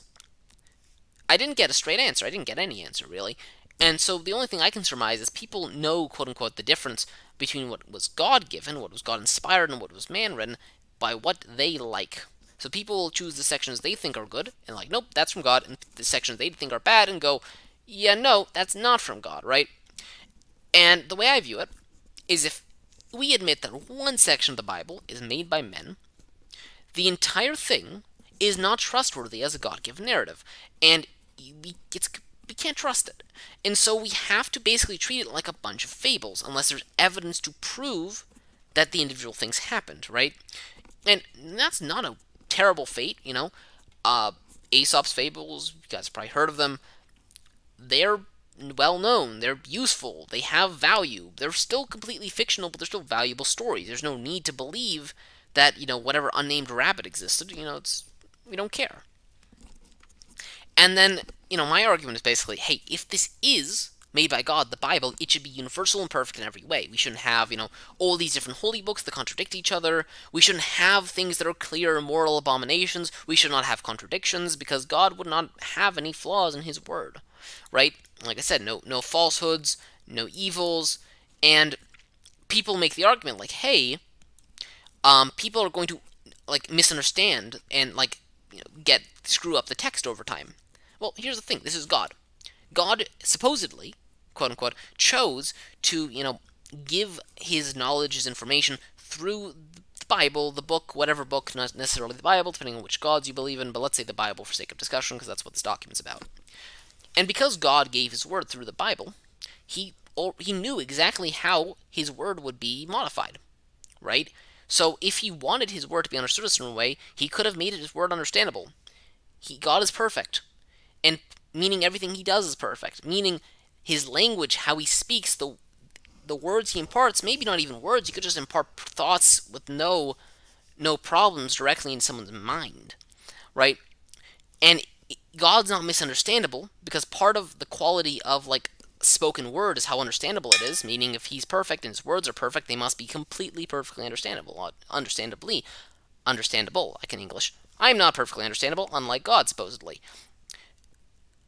I didn't get a straight answer. I didn't get any answer, really. And so the only thing I can surmise is people know, quote-unquote, the difference between what was God-given, what was God-inspired, and what was man-written by what they like. So people will choose the sections they think are good, and like, nope, that's from God, and the sections they think are bad, and go, yeah, no, that's not from God, right? And the way I view it is, if we admit that one section of the Bible is made by men, the entire thing is not trustworthy as a God-given narrative. And we can't trust it. And so we have to basically treat it like a bunch of fables, unless there's evidence to prove that the individual things happened, right? And that's not a terrible fate, you know. Aesop's fables, you guys have probably heard of them. They're well known, they're useful, they have value. They're still completely fictional, but they're still valuable stories. There's no need to believe that, you know, whatever unnamed rabbit existed, you know, we don't care. And then, you know, my argument is basically, hey, if this is made by God, the Bible, it should be universal and perfect in every way. We shouldn't have, you know, all these different holy books that contradict each other. We shouldn't have things that are clear moral abominations. We should not have contradictions, because God would not have any flaws in his word, right? Like I said, no falsehoods, no evils, and people make the argument like, hey, people are going to, like, misunderstand and, like, you know, screw up the text over time. Well, here's the thing. This is God. God supposedly, quote unquote, chose to, you know, give his knowledge, his information through the Bible, the book, whatever book, not necessarily the Bible, depending on which gods you believe in, but let's say the Bible for sake of discussion, because that's what this document's about. And because God gave his word through the Bible, he knew exactly how his word would be modified, right? So if he wanted his word to be understood a certain way, he could have made his word understandable. God is perfect, and meaning everything he does is perfect, meaning his language, how he speaks, the words he imparts, maybe not even words, he could just impart thoughts with no problems directly in someone's mind, right? And God's not misunderstandable, because part of the quality of, like, spoken word is how understandable it is, meaning if he's perfect and his words are perfect, they must be completely perfectly understandable. Understandable, I can English. I'm not perfectly understandable, unlike God, supposedly.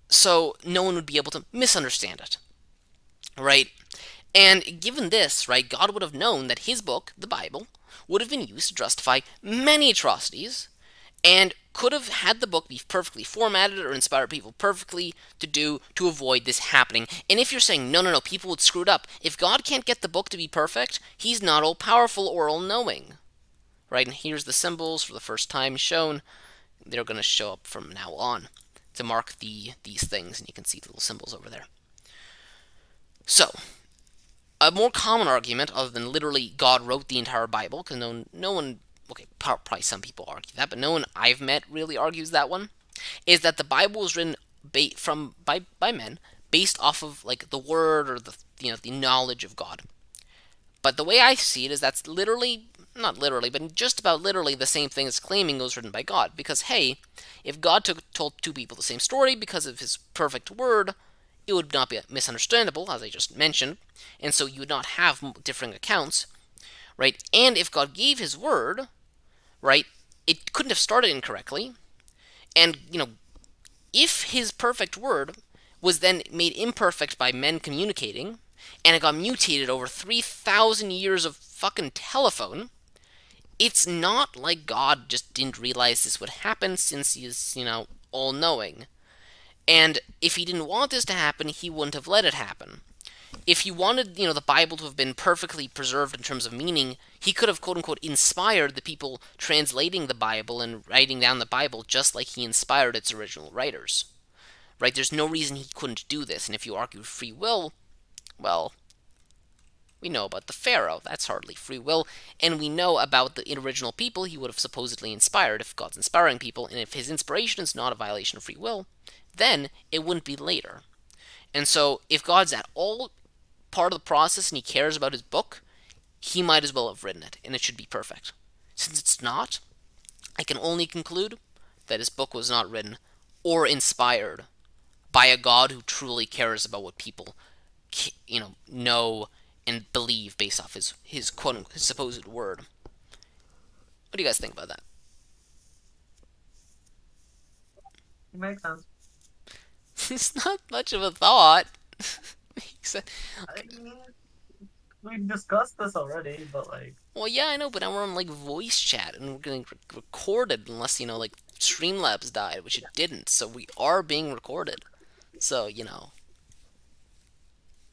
So no one would be able to misunderstand it, right? And given this, right, God would have known that his book, the Bible, would have been used to justify many atrocities, and could have had the book be perfectly formatted or inspire people perfectly to avoid this happening. And if you're saying, no, people would screw it up, if God can't get the book to be perfect, he's not all-powerful or all-knowing, right? And here's the symbols for the first time shown. They're going to show up from now on to mark these things, and you can see the little symbols over there. So, a more common argument, other than literally God wrote the entire Bible, because no one, okay, probably some people argue that, but no one I've met really argues that one, is that the Bible was written by men based off of, like, the word or the knowledge of God. But the way I see it is that's literally, not literally, but just about literally the same thing as claiming it was written by God. Because, hey, if God told two people the same story because of his perfect word, it would not be misunderstandable, as I just mentioned, and so you would not have differing accounts, right? And if God gave his word, right, it couldn't have started incorrectly, and, you know, if his perfect word was then made imperfect by men communicating, and it got mutated over 3,000 years of fucking telephone, it's not like God just didn't realize this would happen, since he is, you know, all-knowing. And if he didn't want this to happen, he wouldn't have let it happen. If he wanted, you know, the Bible to have been perfectly preserved in terms of meaning, he could have, quote-unquote, inspired the people translating the Bible and writing down the Bible just like he inspired its original writers. Right? There's no reason he couldn't do this, and if you argue free will, well, we know about the Pharaoh. That's hardly free will. And we know about the original people he would have supposedly inspired, if God's inspiring people. And if his inspiration is not a violation of free will, then it wouldn't be later. And so, if God's at all part of the process and he cares about his book, he might as well have written it, and it should be perfect. Since it's not, I can only conclude that his book was not written or inspired by a God who truly cares about what people, you know and believe based off his quote, his supposed word. What do you guys think about that? Makes sense. It's not much of a thought. I mean, we've discussed this already, but like. Well, yeah, I know, but now we're on, like, voice chat, and we're getting recorded, unless, you know, like, Streamlabs died, which it didn't, so we are being recorded. So, you know.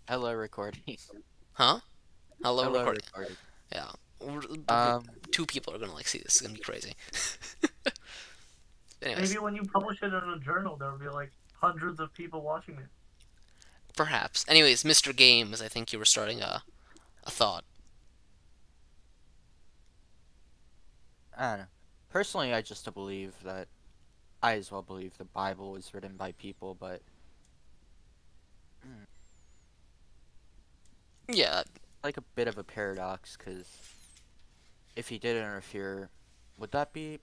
Hello, recording. Huh? Hello, recording. Recording. Yeah. Two people are gonna, like, see this. It's gonna be crazy. Anyways. Maybe when you publish it in a journal, there'll be like hundreds of people watching me. Perhaps. Anyways, Mr. Games, I think you were starting a thought. I don't know. Personally, I just believe that I as well believe the Bible was written by people, but Yeah, like a bit of a paradox, because if he did interfere, would that be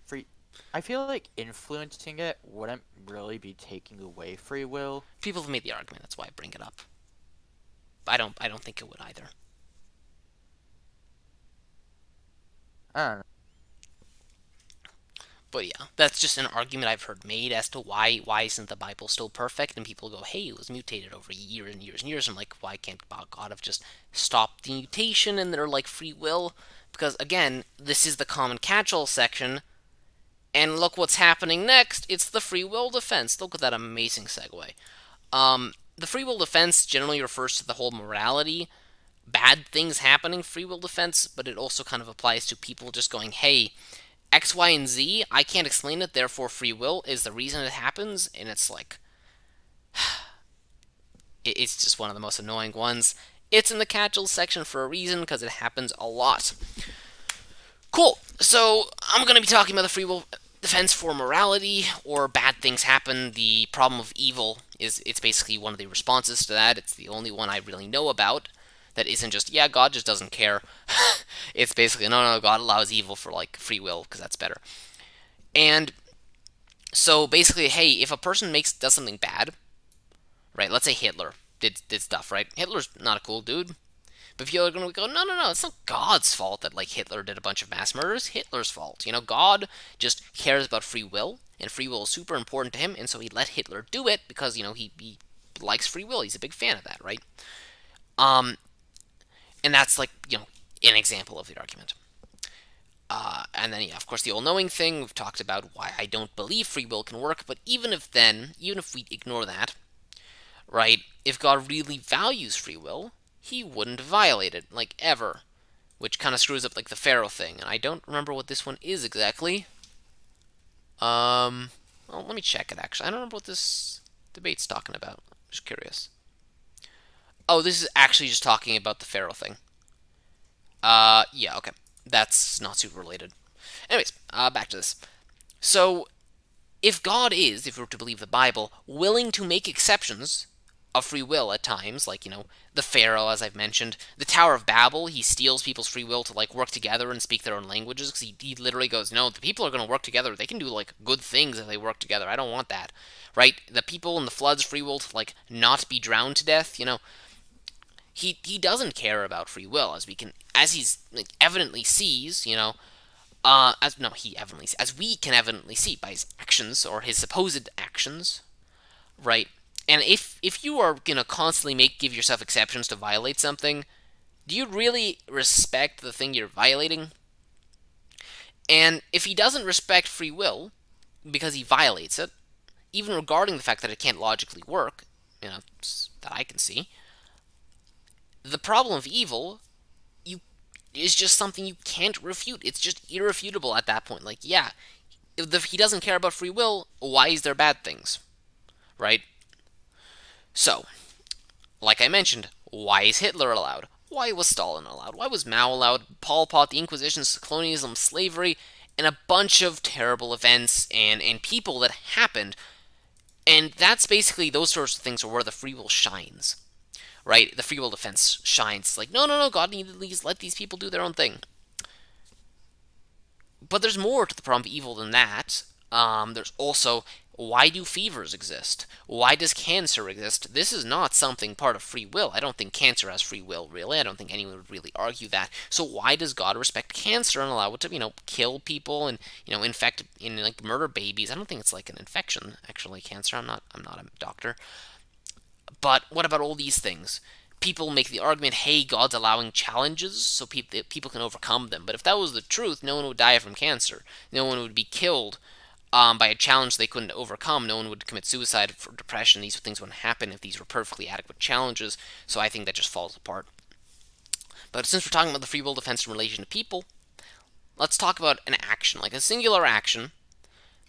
free? I feel like influencing it wouldn't really be taking away free will. people have made the argument. That's why I bring it up. I don't think it would either. I don't know. But yeah, that's just an argument I've heard made as to why isn't the Bible still perfect? And people go, hey, it was mutated over years and years and years. I'm like, why can't God have just stopped the mutation and they're like free will? Because again, this is the common catch-all section, and look what's happening next. It's the free will defense. Look at that amazing segue. The free will defense generally refers to the whole morality, bad things happening free will defense, but it also kind of applies to people just going, hey, X, Y, and Z, I can't explain it, therefore free will is the reason it happens, and it's like, it's just one of the most annoying ones. It's in the catch-all section for a reason, because it happens a lot. Cool, so I'm going to be talking about the free will defense for morality, or bad things happen. The problem of evil it's basically one of the responses to that. It's the only one I really know about that isn't just, yeah, God just doesn't care. It's basically, no, God allows evil for, like, free will, because that's better. And so, basically, hey, if a person does something bad, right, let's say Hitler did stuff, right? Hitler's not a cool dude. But people are going to go, no, it's not God's fault that, like, Hitler did a bunch of mass murders. Hitler's fault. You know, God just cares about free will, and free will is super important to him, and so he let Hitler do it because, you know, he likes free will. He's a big fan of that, right? And that's, like, you know, an example of the argument. And then, yeah, of course, the all-knowing thing. We've talked about why I don't believe free will can work, but even if we ignore that, right, if God really values free will, he wouldn't violate it, like, ever. Which kind of screws up, like, the Pharaoh thing. And I don't remember what this one is exactly. Well, let me check it, actually. I don't remember what this debate's talking about. I'm just curious. Oh, this is actually just talking about the Pharaoh thing. Yeah, okay. That's not super related. Anyways, back to this. So, if God is, if we're to believe the Bible, willing to make exceptions of free will at times, like, you know, the Pharaoh, as I've mentioned, the Tower of Babel, he steals people's free will to, like, work together and speak their own languages, because he literally goes, no, the people are going to work together, they can do, like, good things if they work together, I don't want that, right? The people in the flood's free will to, like, not be drowned to death, you know, he doesn't care about free will, as he's, like, evidently sees, you know, as we can evidently see by his actions, or his supposed actions, right? And if you are gonna constantly give yourself exceptions to violate something, do you really respect the thing you're violating? And if he doesn't respect free will because he violates it, even regarding the fact that it can't logically work, you know, that I can see, the problem of evil is just something you can't refute. It's just irrefutable at that point. Like, yeah, if he doesn't care about free will, why is there bad things? Right? So, like I mentioned, why is Hitler allowed? Why was Stalin allowed? Why was Mao allowed? Pol Pot, the Inquisition, colonialism, slavery, and a bunch of terrible events and people that happened. And that's basically, those sorts of things are where the free will shines. Right? The free will defense shines. It's like, no, God needed at least let these people do their own thing. But there's more to the problem of evil than that. There's also, why do fevers exist? Why does cancer exist? This is not something part of free will. I don't think cancer has free will, really. I don't think anyone would really argue that. So why does God respect cancer and allow it to, you know, kill people and, you know, infect, like, murder babies? I don't think it's like an infection, actually, cancer. I'm not a doctor. But what about all these things? People make the argument, hey, God's allowing challenges so people can overcome them. But if that was the truth, no one would die from cancer. No one would be killed by a challenge they couldn't overcome. No one would commit suicide for depression. These things wouldn't happen if these were perfectly adequate challenges. So I think that just falls apart. But since we're talking about the free will defense in relation to people, let's talk about an action, like a singular action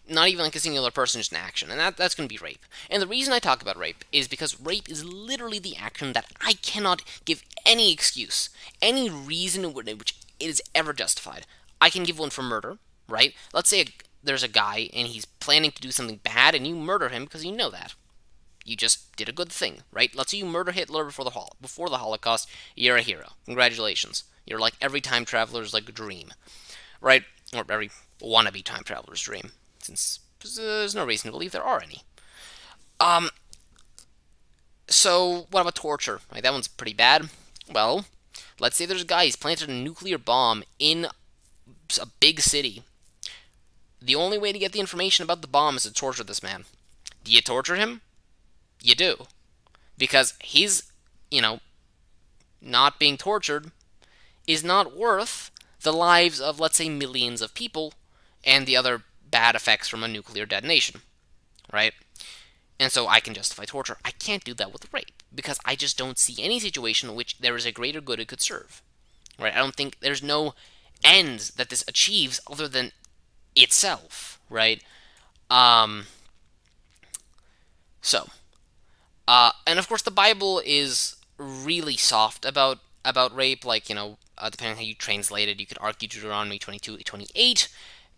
Not even like a singular person, just an action, and that's going to be rape. And the reason I talk about rape is because rape is literally the action that I cannot give any excuse, any reason in which it is ever justified. I can give one for murder, right? Let's say there's a guy and he's planning to do something bad, and you murder him because you know that. You just did a good thing, right? Let's say you murder Hitler before the Holocaust. You're a hero. Congratulations. You're like every time traveler's like dream, right? Or every wannabe time traveler's dream, since there's no reason to believe there are any. Um. So what about torture? Right, that one's pretty bad. Well, let's say there's a guy. He's planted a nuclear bomb in a big city. The only way to get the information about the bomb is to torture this man. Do you torture him? You do. Because he's, not being tortured is not worth the lives of, let's say, millions of people and the other bad effects from a nuclear detonation, right? And so I can justify torture. I can't do that with rape because I just don't see any situation in which there is a greater good it could serve, right? I don't think there's no ends that this achieves other than itself, right? So, and of course, the Bible is really soft about rape. Like, depending on how you translate it, you could argue Deuteronomy 22:28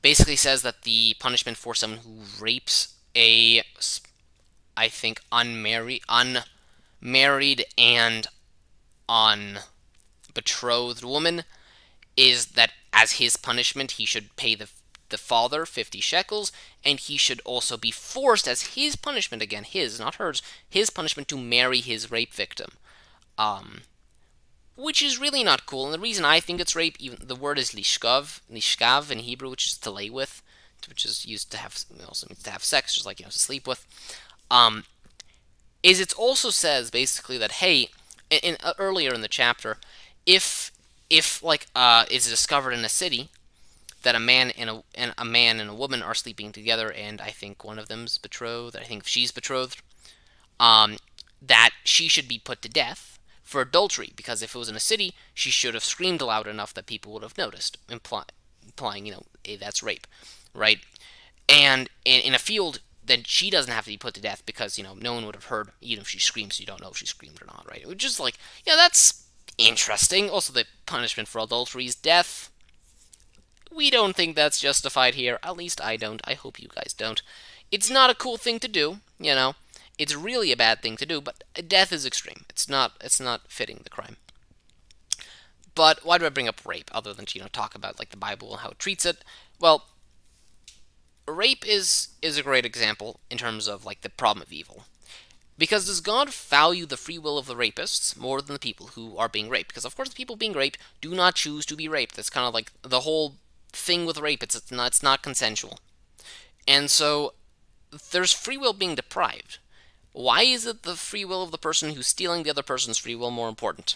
basically says that the punishment for someone who rapes a, I think, unmarried and unbetrothed woman is that as his punishment he should pay the father 50 shekels, and he should also be forced as his punishment, again his, not hers, his punishment, to marry his rape victim. Which is really not cool, and the reason I think it's rape, even the word is lishkav in Hebrew, which is to lay with, which is used to have, also means to have sex, just like, to sleep with, is it also says basically that, hey, earlier in the chapter, if it's discovered in a city that a man and a woman are sleeping together, and I think one of them's betrothed, I think she's betrothed, that she should be put to death for adultery, because if it was in a city, she should have screamed loud enough that people would have noticed, implying, hey, that's rape, right? And in a field, then she doesn't have to be put to death because, no one would have heard, even if she screams, so you don't know if she screamed or not, right? Which is like, that's interesting. Also, the punishment for adultery is death. We don't think that's justified here. At least I don't. I hope you guys don't. It's not a cool thing to do, It's really a bad thing to do, but death is extreme. It's not fitting the crime. But why do I bring up rape other than to, talk about like the Bible and how it treats it? Well, rape is a great example in terms of like the problem of evil. Because does God value the free will of the rapists more than the people who are being raped? Because of course the people being raped do not choose to be raped. That's kind of like the whole thing with rape. It's not consensual. And so there's free will being deprived. Why is it the free will of the person who's stealing the other person's free will more important?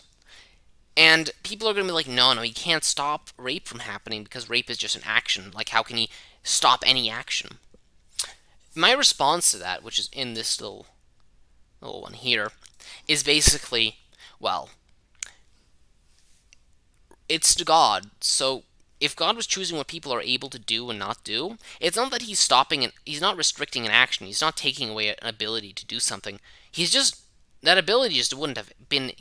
And people are going to be like, no, you can't stop rape from happening because rape is just an action. Like, how can he stop any action? My response to that, which is in this little one here, is basically, well, it's to God. So if God was choosing what people are able to do and not do, it's not that he's stopping and he's not restricting an action. He's not taking away an ability to do something. He's just, that ability just wouldn't have been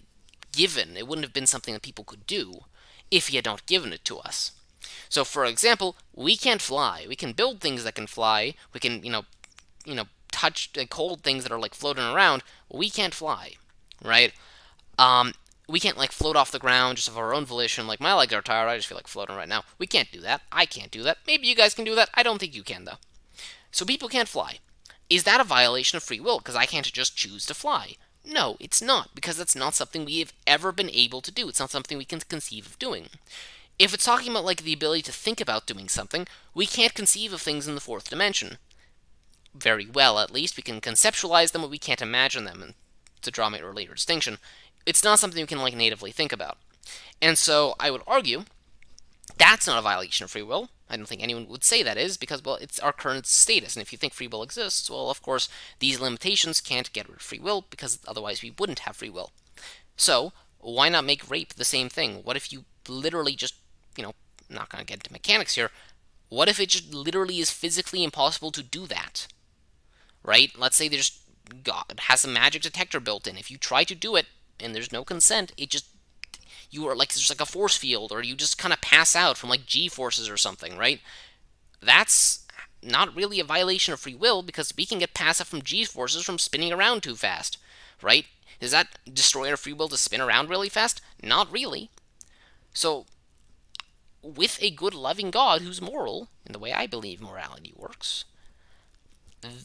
given. It wouldn't have been something that people could do if he had not given it to us. So, for example, we can't fly. We can build things that can fly. We can, touch cold things that are like floating around. We can't fly, right? We can't like float off the ground just of our own volition. Like, my legs are tired. I just feel like floating right now. We can't do that. I can't do that. Maybe you guys can do that. I don't think you can, though. So people can't fly. Is that a violation of free will? Because I can't just choose to fly. No, it's not, because that's not something we have ever been able to do. It's not something we can conceive of doing. If it's talking about like the ability to think about doing something, we can't conceive of things in the fourth dimension. Very well, at least. We can conceptualize them, but we can't imagine them, and to draw my earlier distinction. It's not something we can like natively think about. And so I would argue that's not a violation of free will. I don't think anyone would say that is, because, well, it's our current status, and if you think free will exists, well, of course, these limitations can't get rid of free will, because otherwise we wouldn't have free will. So, why not make rape the same thing? What if you literally just, I'm not going to get into mechanics here, What if it just literally is physically impossible to do that? Right? Let's say there's God has a magic detector built in. If you try to do it and there's no consent, it just you are like there's like a force field, or you just kind of pass out from like G forces or something, right? That's not really a violation of free will because we can get passed out from G forces from spinning around too fast, right? Does that destroy our free will to spin around really fast? Not really. So, with a good, loving God who's moral, in the way I believe morality works,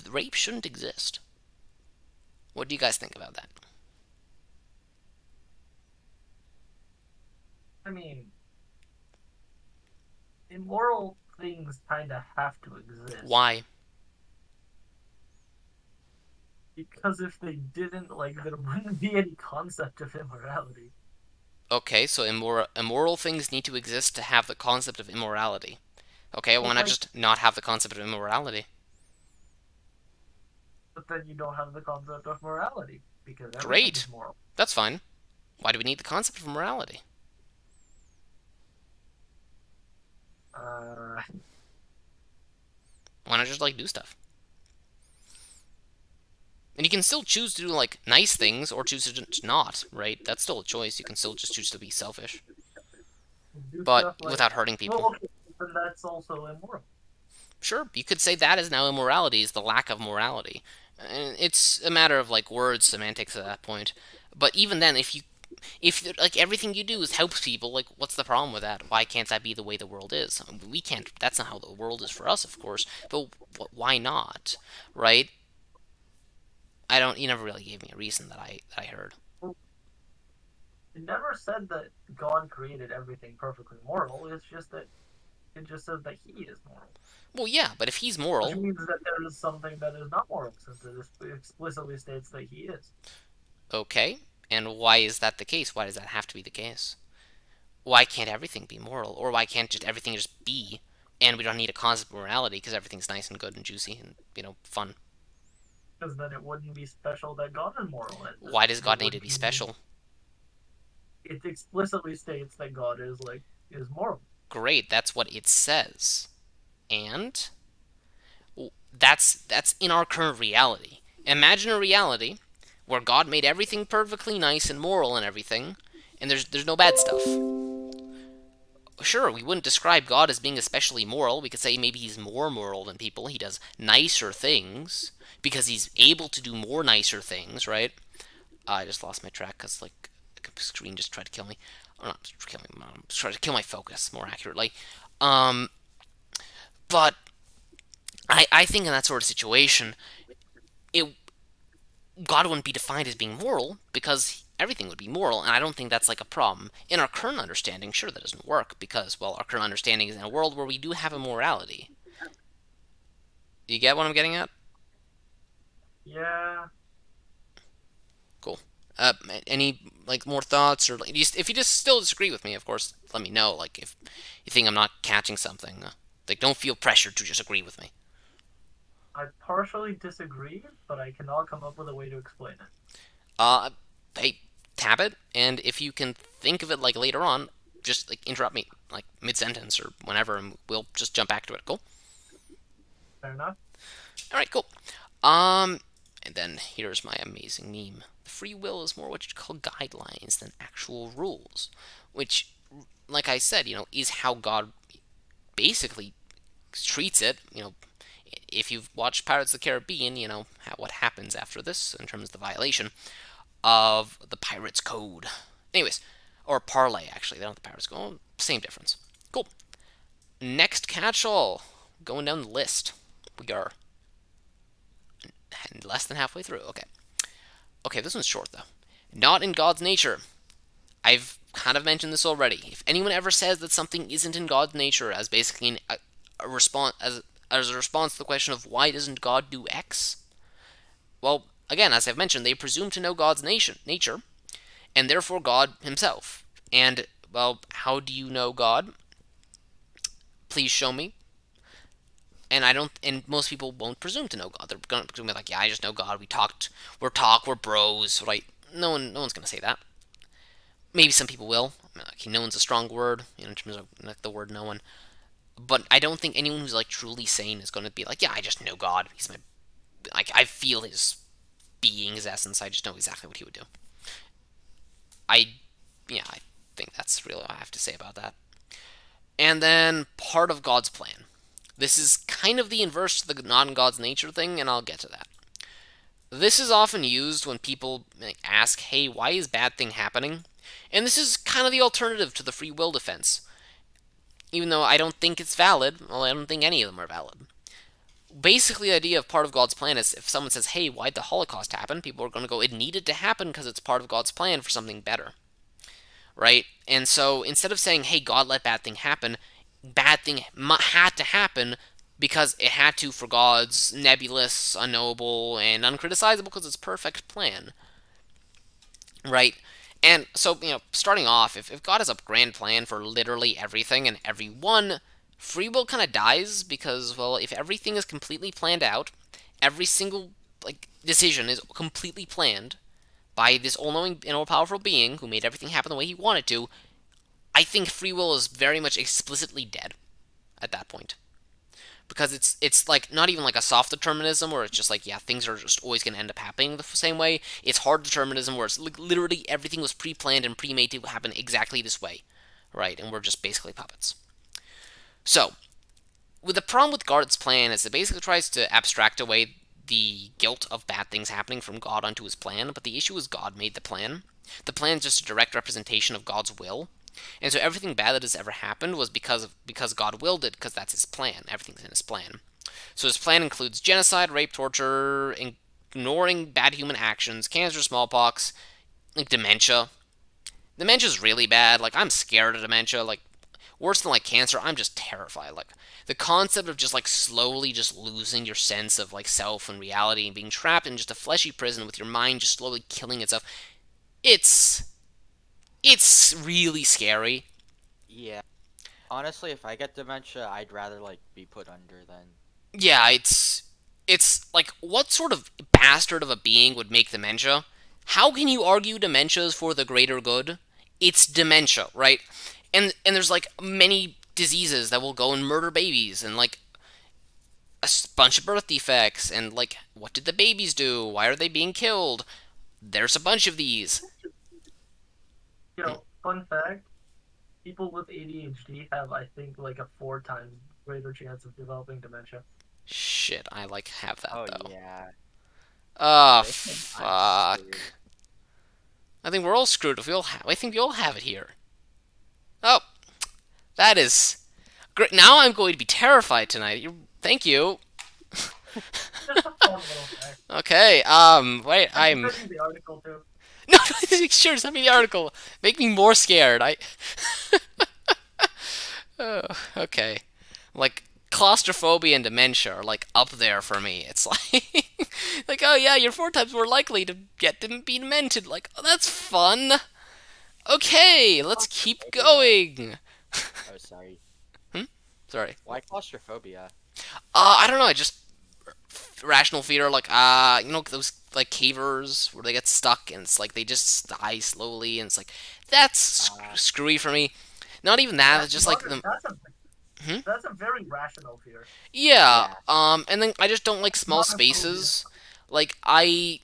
rape shouldn't exist. What do you guys think about that? I mean, immoral things kind of have to exist. Why? Because if they didn't, like, there wouldn't be any concept of immorality. Okay, so immoral things need to exist to have the concept of immorality. Okay, why But, not like, just not have the concept of immorality? but then you don't have the concept of morality because everything Great. is moral. That's fine. Why do we need the concept of morality? Uh, Why not just like do stuff? And you can still choose to do like nice things or choose to just not, right? That's still a choice. You can still just choose to be selfish, do but stuff like, without hurting people. well, okay, then that's also immoral. Sure, you could say that is now immorality, is the lack of morality. And it's a matter of like words, semantics at that point. But even then, if like everything you do is helps people, like what's the problem with that? Why can't that be the way the world is? We can't. That's not how the world is for us, of course. But why not? Right? I don't. You never really gave me a reason that I heard. It never said that God created everything perfectly moral. It's just that it just says that He is moral. Well, yeah, but if he's Which moral, means that there is something that is not moral, since it explicitly states that He is. okay. And why is that the case? Why does that have to be the case? Why can't everything be moral? Or why can't just everything just be, and we don't need a concept of morality because everything's nice and good and juicy and, fun? Because then it wouldn't be special that God is moral. Why does God need to be special? It explicitly states that God is moral. Great, that's what it says. And that's in our current reality. Imagine a reality where God made everything perfectly nice and moral and everything, and there's no bad stuff. Sure, we wouldn't describe God as being especially moral. We could say maybe he's more moral than people. He does nicer things because he's able to do more nicer things, right? I just lost my track because like the screen just tried to kill me. Or not kill me, tried to kill my focus more accurately. But I think in that sort of situation, it God wouldn't be defined as being moral because everything would be moral, and I don't think that's like a problem. In our current understanding, sure, that doesn't work because, well, our current understanding is in a world where we do have a morality. You get what I'm getting at? Yeah. Cool. Any like more thoughts, or like, if you just still disagree with me, of course, let me know. Like if you think I'm not catching something, like don't feel pressured to just agree with me. I partially disagree, but I cannot come up with a way to explain it. Hey, tap it, and if you can think of it like later on, just like interrupt me like mid sentence or whenever, and we'll just jump back to it. Cool. Fair enough. All right. Cool. And then here's my amazing meme. Free will is more what you call guidelines than actual rules, which, like I said, is how God basically treats it. If you've watched Pirates of the Caribbean, you know what happens after this in terms of the violation of the Pirates Code. Anyways, or Parlay, actually. They don't have the Pirates Code. Same difference. Cool. Next catch-all. Going down the list. We are less than halfway through. Okay. Okay, this one's short, though. Not in God's nature. I've kind of mentioned this already. If anyone ever says that something isn't in God's nature as basically a response as a response to the question of why doesn't God do X, well, again, as I've mentioned, they presume to know God's nature, and therefore God himself. And, well, how do you know God? Please show me. And most people won't presume to know God. They're going to be like, yeah, I just know God. We're bros, right? No one's going to say that. Maybe some people will. I mean, like, no one's a strong word, in terms of like, the word no one. But I don't think anyone who's like truly sane is going to be like, yeah, I just know God. He's my like I feel his being, his essence. I just know exactly what he would do. I yeah, I think that's really all I have to say about that. And then part of God's plan. This is kind of the inverse to the non-God's nature thing, and I'll get to that. This is often used when people ask, hey, why is bad thing happening? And this is kind of the alternative to the free will defense. Even though I don't think it's valid, well, I don't think any of them are valid. Basically, the idea of part of God's plan is if someone says, hey, why'd the Holocaust happen? People are going to go, it needed to happen because it's part of God's plan for something better. Right? And so instead of saying, hey, God let bad thing happen, bad thing had to happen because it had to for God's nebulous, unknowable, and uncriticizable because it's perfect plan. Right? And so, starting off, if God has a grand plan for literally everything and everyone, free will kind of dies because, well, if everything is completely planned out, every single decision is completely planned by this all-knowing and all-powerful being who made everything happen the way he wanted to, I think free will is very much explicitly dead at that point. Because it's like not even like a soft determinism where it's just like, yeah, things are just always going to end up happening the same way. It's hard determinism where it's literally everything was pre-planned and pre-made to happen exactly this way, right? And we're just basically puppets. So, with the problem with God's plan is it basically tries to abstract away the guilt of bad things happening from God onto his plan, but the issue is God made the plan. The plan is just a direct representation of God's will. And so everything bad that has ever happened was because God willed it, because that's his plan. Everything's in his plan. So his plan includes genocide, rape, torture, ignoring bad human actions, cancer, smallpox, dementia. Dementia's really bad. I'm scared of dementia. Worse than cancer, I'm just terrified. The concept of just slowly just losing your sense of self and reality and being trapped in just a fleshy prison with your mind just slowly killing itself. It's really scary. Yeah. Honestly, if I get dementia, I'd rather be put under than. Yeah, it's what sort of bastard of a being would make dementia? How can you argue dementia is for the greater good? It's dementia, right? And there's many diseases that will go and murder babies and a bunch of birth defects and what did the babies do? Why are they being killed? There's a bunch of these. Fun fact, people with ADHD have, I think, a 4 times greater chance of developing dementia. Shit, I have that, though. Oh, yeah. Oh, fuck. I think we're all screwed. I think we all have it here. Oh, that is great. Now I'm going to be terrified tonight. Thank you. Just a fun little fact. Okay, wait, I'm reading the article, too. No, sure, send me the article. Make me more scared. Oh, okay. Claustrophobia and dementia are, up there for me. It's oh yeah, you're 4 times more likely to be demented. Oh, that's fun. Okay, let's keep going. Oh, sorry. Sorry. Why claustrophobia? I don't know, I just rational fear, those cavers where they get stuck and it's they just die slowly and it's that's screwy for me. Not even that, it's just that's a very rational fear. Yeah, and then I just don't like small spaces. I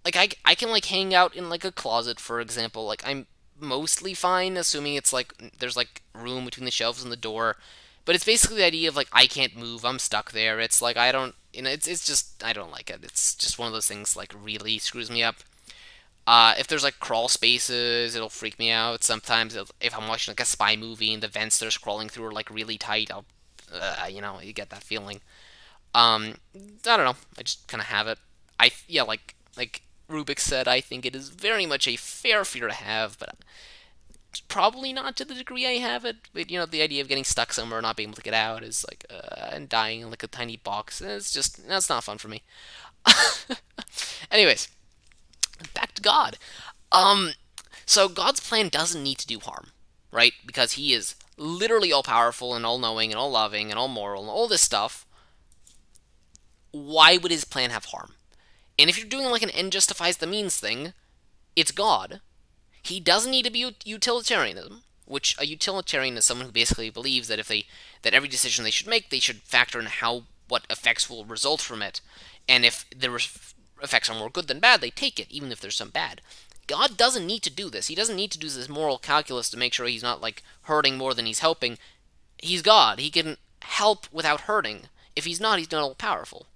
can hang out in a closet, for example. I'm mostly fine assuming it's there's room between the shelves and the door. But it's basically the idea of I can't move, I'm stuck there. It's I don't, it's just I don't like it. It's just one of those things really screws me up. If there's crawl spaces, it'll freak me out. Sometimes if I'm watching a spy movie and the vents they're crawling through are really tight, I'll you get that feeling. I don't know. I just kind of have it. Like Rubik said, I think it is very much a fair fear to have, but probably not to the degree I have it. But the idea of getting stuck somewhere, not being able to get out, is and dying in a tiny box. That's not fun for me. Anyways, back to God. So God's plan doesn't need to do harm, right? Because he is literally all-powerful and all-knowing and all-loving and all-moral and all this stuff. Why would his plan have harm? And if you're doing an end justifies the means thing, it's God. He doesn't need to be utilitarianism. which a utilitarian is someone who basically believes that that every decision they should make, they should factor in what effects will result from it, and if the effects are more good than bad, they take it, even if there's some bad. God doesn't need to do this. He doesn't need to do this moral calculus to make sure he's not like hurting more than he's helping. He's God. He can help without hurting. If he's not, he's not all powerful,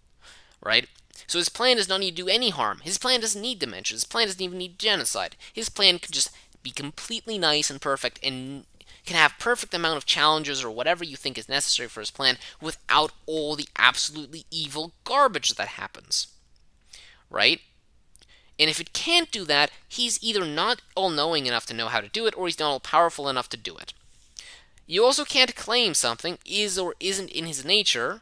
right? So his plan does not need to do any harm. His plan doesn't need dementia. His plan doesn't even need genocide. His plan can just be completely nice and perfect and can have perfect amount of challenges or whatever you think is necessary for his plan without all the absolutely evil garbage that happens, right? And if it can't do that, he's either not all-knowing enough to know how to do it, or he's not all-powerful enough to do it. You also can't claim something is or isn't in his nature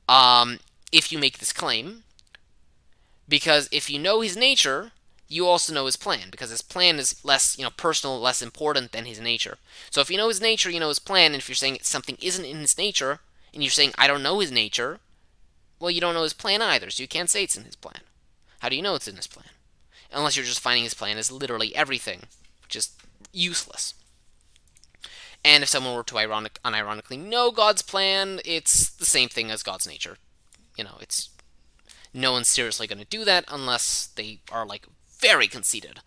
if you make this claim, because if you know his nature, you also know his plan, because his plan is less, personal, less important than his nature. So if you know his nature, you know his plan, and if you're saying something isn't in his nature, and you're saying, I don't know his nature, well, you don't know his plan either, so you can't say it's in his plan. How do you know it's in his plan? Unless you're just finding his plan is literally everything, which is useless. And if someone were to unironically know God's plan, it's the same thing as God's nature. It's no one's seriously going to do that unless they are, like, very conceited.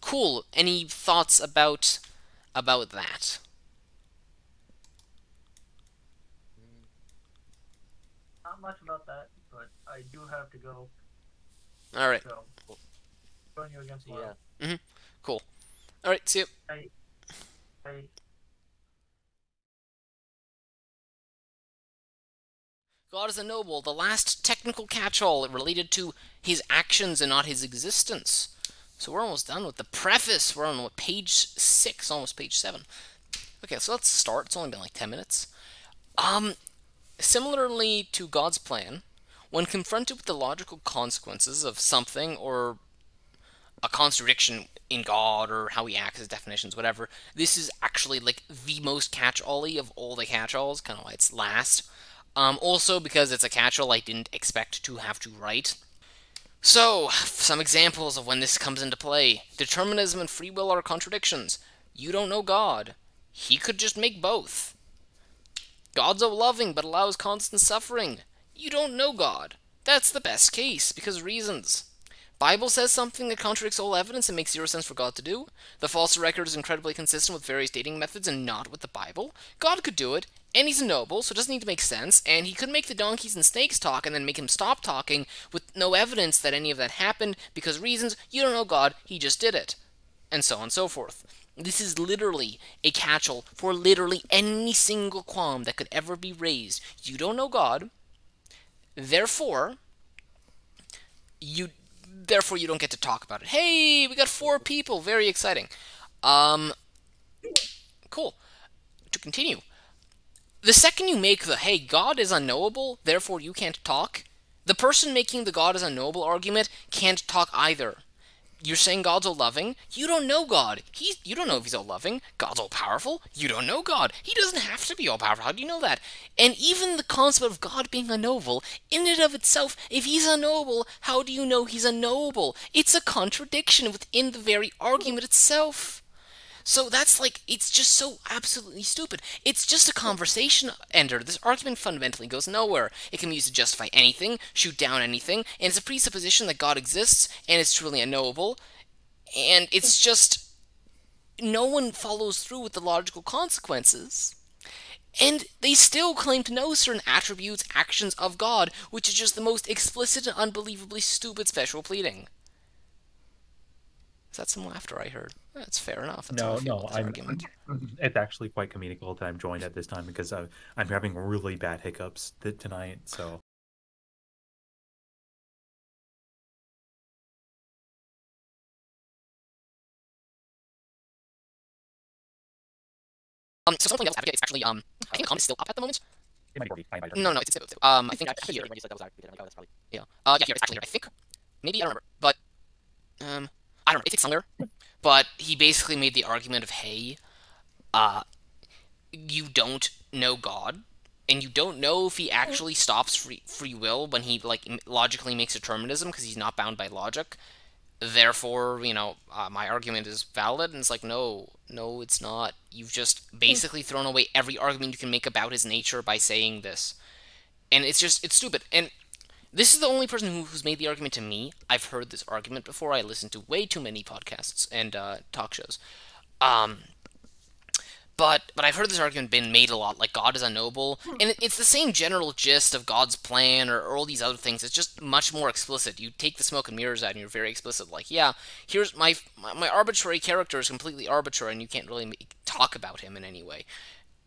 Cool. Any thoughts about that? Not much about that, but I do have to go. All right. So, join you again tomorrow. Yeah. Cool. All right. See you. Bye. Bye. God is unknowable, the last technical catch-all related to his actions and not his existence. So we're almost done with the preface. We're on page 6, almost page 7. Okay, so let's start. It's only been like 10 minutes. Similarly to God's plan, when confronted with the logical consequences of something or a contradiction in God or how he acts, his definitions, whatever, this is actually like the most catch-all-y of all the catch-alls, kind of why it's last. Also, because it's a catch-all I didn't expect to have to write. So, some examples of when this comes into play. Determinism and free will are contradictions. You don't know God. He could just make both. God's all-loving but allows constant suffering. You don't know God. That's the best case, because reasons. Bible says something that contradicts all evidence and makes zero sense for God to do. The false record is incredibly consistent with various dating methods and not with the Bible. God could do it, and he's unknowable, so it doesn't need to make sense, and he could make the donkeys and snakes talk and then make him stop talking with no evidence that any of that happened, because reasons, you don't know God, he just did it. And so on and so forth. This is literally a catch-all for literally any single qualm that could ever be raised. You don't know God, therefore you don't get to talk about it. Hey, we got 4 people, very exciting. Cool. To continue. The second you make the, hey, God is unknowable, therefore you can't talk, the person making the God is unknowable argument can't talk either. You're saying God's all-loving. You don't know God. You don't know if he's all-loving. God's all-powerful. You don't know God. He doesn't have to be all-powerful. How do you know that? And even the concept of God being unknowable, in and of itself, if he's unknowable, how do you know he's unknowable? It's a contradiction within the very argument itself. So that's like, it's just so absolutely stupid. It's just a conversation ender. This argument fundamentally goes nowhere. It can be used to justify anything, shoot down anything, and it's a presupposition that God exists, and it's truly unknowable, and it's just, no one follows through with the logical consequences. And they still claim to know certain attributes, actions of God, which is just the most explicit and unbelievably stupid special pleading. Is that some laughter I heard? That's fair enough. That's how I feel about this argument. It's actually quite comedical that I'm joined at this time because I'm having really bad hiccups tonight. So. So something else advocate is actually I think comment is still up at the moment. It might be No, it's still I think here. When you said that was active, I'm like, oh, that's probably... Yeah. Yeah, here it's actually here. I think. Maybe I don't remember, but I don't remember. It's somewhere. But he basically made the argument of, hey, you don't know God, and you don't know if he actually stops free will when he like logically makes determinism because he's not bound by logic. Therefore, my argument is valid, and it's like, no, no, it's not. You've just basically thrown away every argument you can make about his nature by saying this. And it's stupid. And this is the only person who's made the argument to me. I've heard this argument before. I listened to way too many podcasts and talk shows. Um, but I've heard this argument been made a lot, like God is unknowable, and it's the same general gist of God's plan or all these other things. It's just much more explicit. You take the smoke and mirrors out, and you're very explicit. Like, yeah, here's my arbitrary character is completely arbitrary, and you can't really talk about him in any way.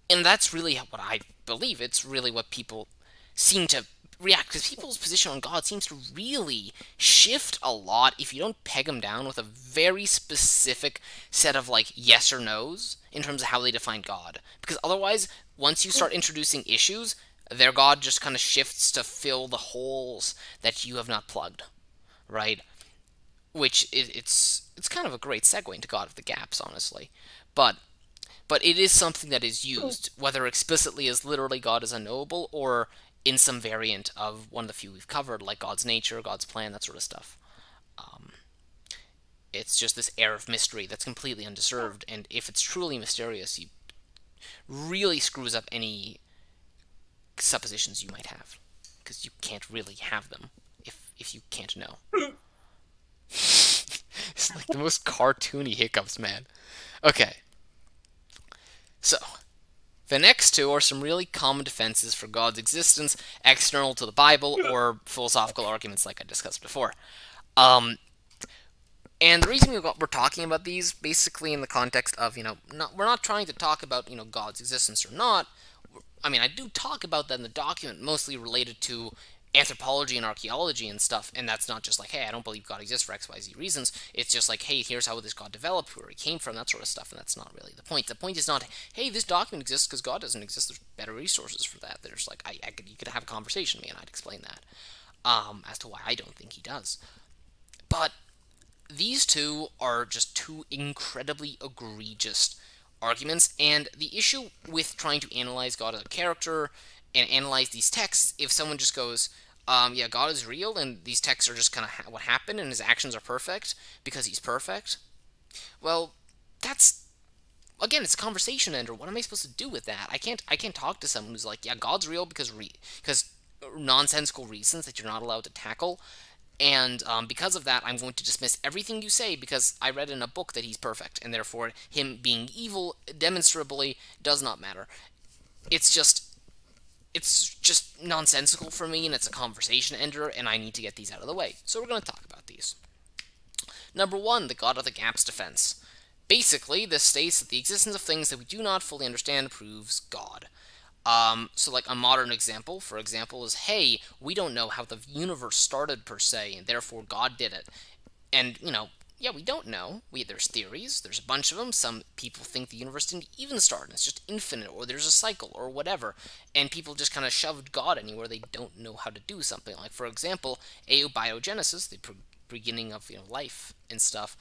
And that's really what I believe. It's really what people seem to react, because people's position on God seems to really shift a lot if you don't peg them down with a very specific set of like yes or no's in terms of how they define God. Because otherwise, once you start introducing issues, their God just kind of shifts to fill the holes that you have not plugged, right? Which it's kind of a great segue into God of the Gaps, honestly. But it is something that is used, whether explicitly as literally God is unknowable or in some variant of one of the few we've covered, like God's nature, God's plan, that sort of stuff. It's just this air of mystery that's completely undeserved, and if it's truly mysterious, you really screws up any suppositions you might have, because you can't really have them if you can't know. It's like the most cartoony hiccups, man. Okay. So, the next two are some really common defenses for God's existence, external to the Bible, or philosophical arguments like I discussed before. And the reason we're talking about these, basically in the context of, we're not trying to talk about, God's existence or not. I mean, I do talk about that in the document, mostly related to anthropology and archaeology and stuff, and that's not just like, hey, I don't believe God exists for X, Y, Z reasons. It's just like, hey, here's how this God developed, where he came from, that sort of stuff, and that's not really the point. The point is not, hey, this document exists because God doesn't exist. There's better resources for that. There's like, you could have a conversation with me, and I'd explain that as to why I don't think he does. But these two are just two incredibly egregious arguments, and the issue with trying to analyze God as a character and analyze these texts, if someone just goes, yeah, God is real, and these texts are just kind of what happened, and his actions are perfect because he's perfect. Well, that's, again, it's a conversation ender. What am I supposed to do with that? I can't talk to someone who's like, yeah, God's real because nonsensical reasons that you're not allowed to tackle, and because of that, I'm going to dismiss everything you say because I read in a book that he's perfect, and therefore him being evil demonstrably does not matter. It's just nonsensical for me, and it's a conversation ender, and I need to get these out of the way. So we're going to talk about these. Number one, the God of the Gaps defense. Basically, this states that the existence of things that we do not fully understand proves God. So like a modern example, for example, is, hey, we don't know how the universe started per se, and therefore God did it. And, yeah, we don't know. There's theories, there's a bunch of them. Some people think the universe didn't even start, and it's just infinite, or there's a cycle, or whatever. And people just kind of shoved God anywhere they don't know how to do something. Like, for example, abiogenesis, the beginning of life and stuff.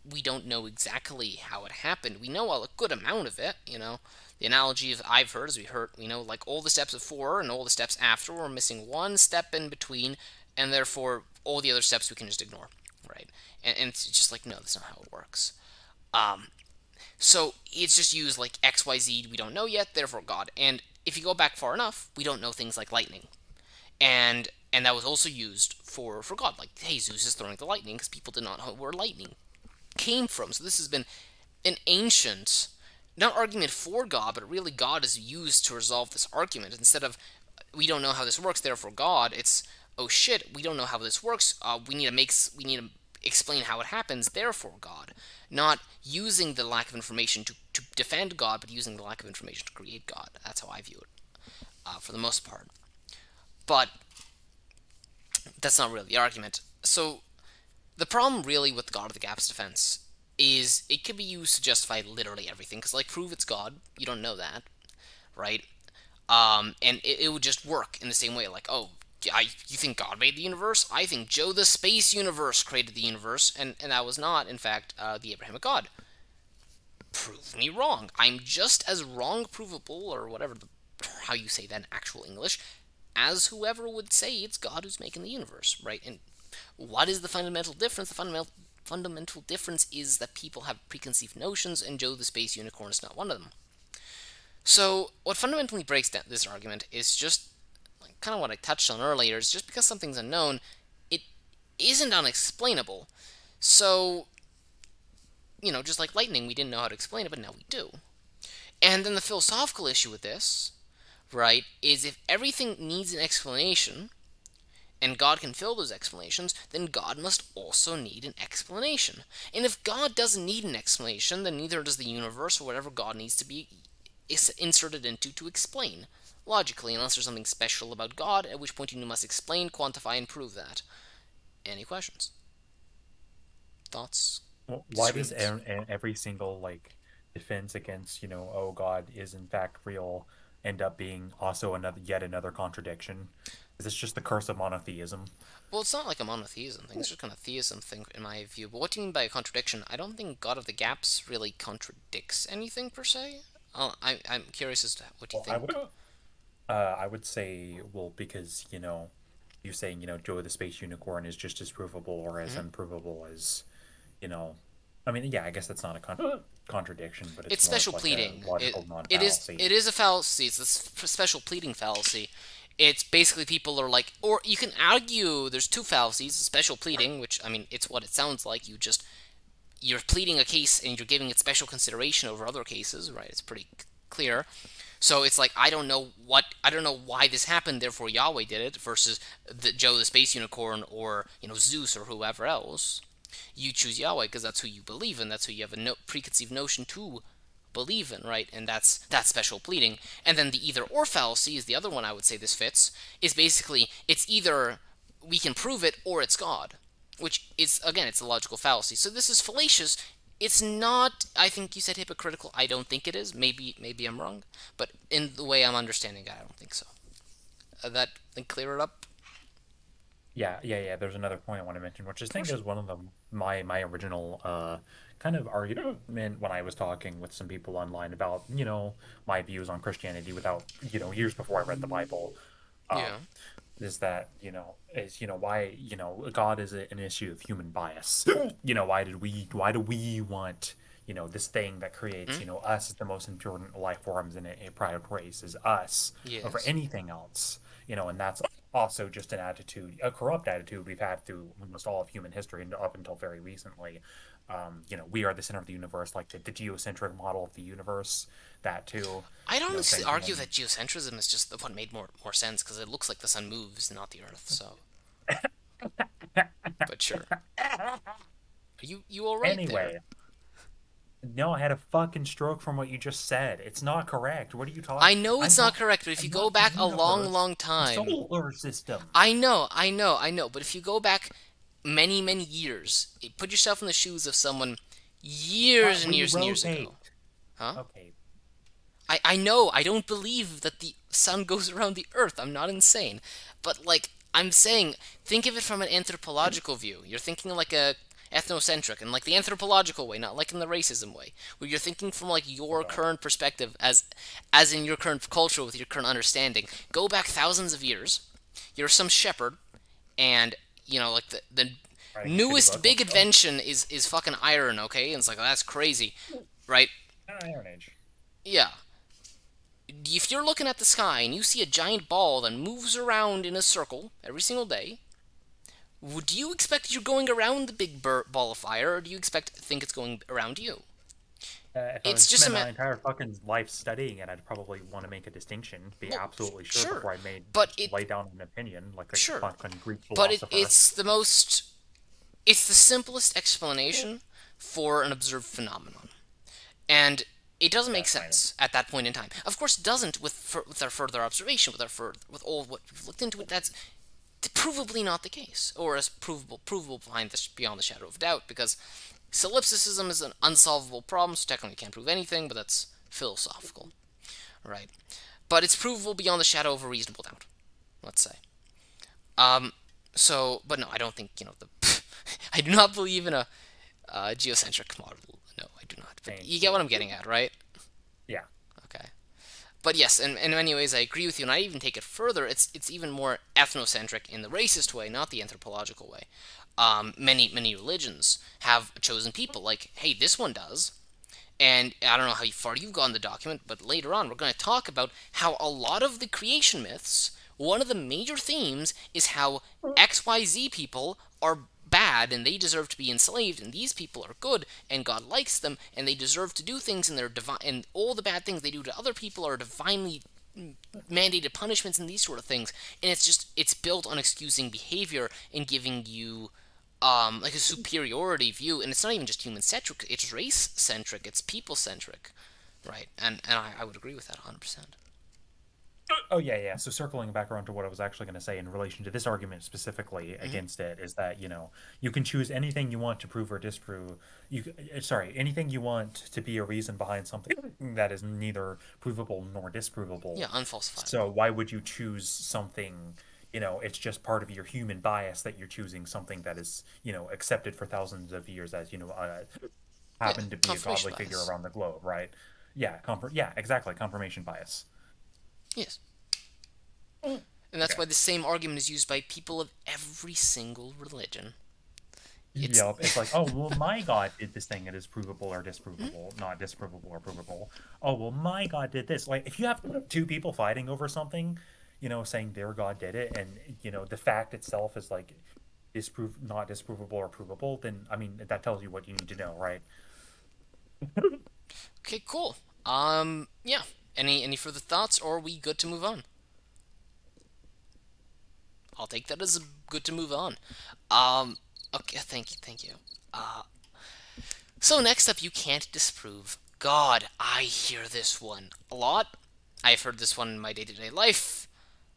We don't know exactly how it happened. We know a good amount of it, The analogy I've heard is we know like all the steps before and all the steps after, we're missing one step in between, and therefore all the other steps we can just ignore, right? And it's just like, no, that's not how it works. So it's just used like X, Y, Z, we don't know yet, therefore God. And if you go back far enough, we don't know things like lightning. And that was also used for God. Like, hey, Zeus is throwing the lightning because people did not know where lightning came from. So this has been an ancient, not argument for God, but really God is used to resolve this argument. Instead of, we don't know how this works, therefore God, it's, oh shit, we don't know how this works, we need to explain how it happens, therefore God. Not using the lack of information to defend God, but using the lack of information to create God. That's how I view it, for the most part. But that's not really the argument. So the problem really with the God of the Gaps defense is it could be used to justify literally everything, because like, prove it's God, you don't know that, right? And it would just work in the same way, like, oh, you think God made the universe? I think Joe the Space Universe created the universe, and that was not, in fact, the Abrahamic God. Prove me wrong. I'm just as wrong provable, or whatever, how you say that in actual English, as whoever would say it's God who's making the universe, right? And What is the fundamental difference? The fundamental difference is that people have preconceived notions, and Joe the Space Unicorn is not one of them. So, what fundamentally breaks down this argument is just like, kind of what I touched on earlier, is just because something's unknown, it isn't unexplainable. So, just like lightning, we didn't know how to explain it, but now we do. And then the philosophical issue with this, right, is if everything needs an explanation, and God can fill those explanations, then God must also need an explanation. And if God doesn't need an explanation, then neither does the universe or whatever God needs to be inserted into to explain, logically, unless there's something special about God, at which point you must explain, quantify, and prove that. Any questions? Thoughts? Well, why does every single like defense against, oh, God is in fact real end up being also yet another contradiction? Is this just the curse of monotheism? Well, it's not like a monotheism thing. It's just kind of theism thing, in my view. But what do you mean by a contradiction? I don't think God of the Gaps really contradicts anything, per se. I'm curious as to what you Well, think. I would say, well, because, you saying, Joe the Space Unicorn is just as provable or as unprovable as, I mean, yeah, I guess that's not a contradiction, but It's more of special like pleading. a logical non-fallacy. It is a fallacy. It's a special pleading fallacy. It's basically people are like, or you can argue there's two fallacies: special pleading, which I mean, it's what it sounds like. You're pleading a case and you're giving it special consideration over other cases, right? It's pretty clear. So it's like I don't know why this happened, therefore Yahweh did it, versus Joe the Space Unicorn or Zeus or whoever else. You choose Yahweh because that's who you believe in. That's who you have a preconceived notion to believe in, right? And that's special pleading. And then the either or fallacy is the other one I would say this fits. Is basically it's either we can prove it or it's God, which is again it's a logical fallacy. So this is fallacious. It's not. I think you said hypocritical. I don't think it is. Maybe I'm wrong, but in the way I'm understanding it, I don't think so. That clear it up. Yeah. There's another point I want to mention, which I think is one of my original kind of argument when I was talking with some people online about my views on Christianity without years before I read the Bible. Yeah. Is that why God is an issue of human bias. Why do we want this thing that creates us as the most important life forms in a product race is us over Yes. anything else. And that's also just an attitude, a corrupt attitude we've had through almost all of human history and up until very recently. We are the center of the universe, like the geocentric model of the universe. That too. I'd honestly thinking argue that geocentrism is just what made more sense because it looks like the sun moves, not the Earth. So, but sure. Are you all right Anyway, there? no, I had a fucking stroke from what you just said. It's not correct. What are you talking? I know it's not correct, but if you go back a long time, solar system. I know. But if you go back many years, put yourself in the shoes of someone years and years ago. Huh? Okay. I know. I don't believe that the sun goes around the Earth. I'm not insane, but like I'm saying, think of it from an anthropological view. You're thinking like a ethnocentric and like the anthropological way, not like in the racism way, where you're thinking from like your current perspective as in your current culture with your current understanding. Go back thousands of years. You're some shepherd, and like the newest big invention is fucking iron. Okay, and it's like that's crazy, right? Iron Age. Yeah. If you're looking at the sky and you see a giant ball that moves around in a circle every single day, would you expect you're going around the big ball of fire, or do you think it's going around you? If It's I just spent my entire fucking life studying it, I'd probably want to make a distinction, be absolutely sure before I lay down an opinion like a fucking Greek philosopher. But it's the simplest explanation for an observed phenomenon, and it doesn't make sense at that point in time. Of course, it doesn't with our further observation, with all what we've looked into it. That's provably not the case, or as provable beyond the shadow of doubt, because solipsism is an unsolvable problem, so technically you can't prove anything, but that's philosophical, right? But it's provable beyond the shadow of a reasonable doubt, let's say. But no, I don't think, I do not believe in a geocentric model. No, I do not. But you get what I'm getting at, right? Yeah. Okay. But yes, and in many ways I agree with you, and I even take it further. It's even more ethnocentric in the racist way, not the anthropological way. Many religions have chosen people. Like, hey, this one does, and I don't know how far you've gone in the document, but later on we're going to talk about how a lot of the creation myths, one of the major themes is how XYZ people are bad and they deserve to be enslaved, and these people are good and God likes them and they deserve to do things, and they're divine, and all the bad things they do to other people are divinely mandated punishments and these sort of things. And it's built on excusing behavior and giving you like a superiority view, and it's not even just human centric, it's race centric, it's people centric, right? And I would agree with that 100%. Oh yeah, yeah. So circling back around to what I was actually going to say in relation to this argument specifically Mm-hmm. against it is that, you can choose anything you want to prove or disprove. Sorry, anything you want to be a reason behind something that is neither provable nor disprovable. Yeah, unfalsifiable. So why would you choose something, it's just part of your human bias that you're choosing something that is, accepted for thousands of years as, Yeah, happened to be a confirmation godly figure bias. around the globe, right? Yeah, yeah, exactly, confirmation bias. Yes. And that's Okay. why the same argument is used by people of every single religion. It's Yep, it's like, oh, well, my God did this thing that is provable or disprovable, not disprovable or provable. Oh, well, my God did this. Like, if you have two people fighting over something, saying their God did it, and, the fact itself is like not disprovable or provable, then, I mean, that tells you what you need to know, right? okay, cool. Yeah. Any further thoughts, or are we good to move on? I'll take that as good to move on. Um, okay, thank you. Uh, so next up, you can't disprove God. I hear this one a lot. I've heard this one in my day-to-day life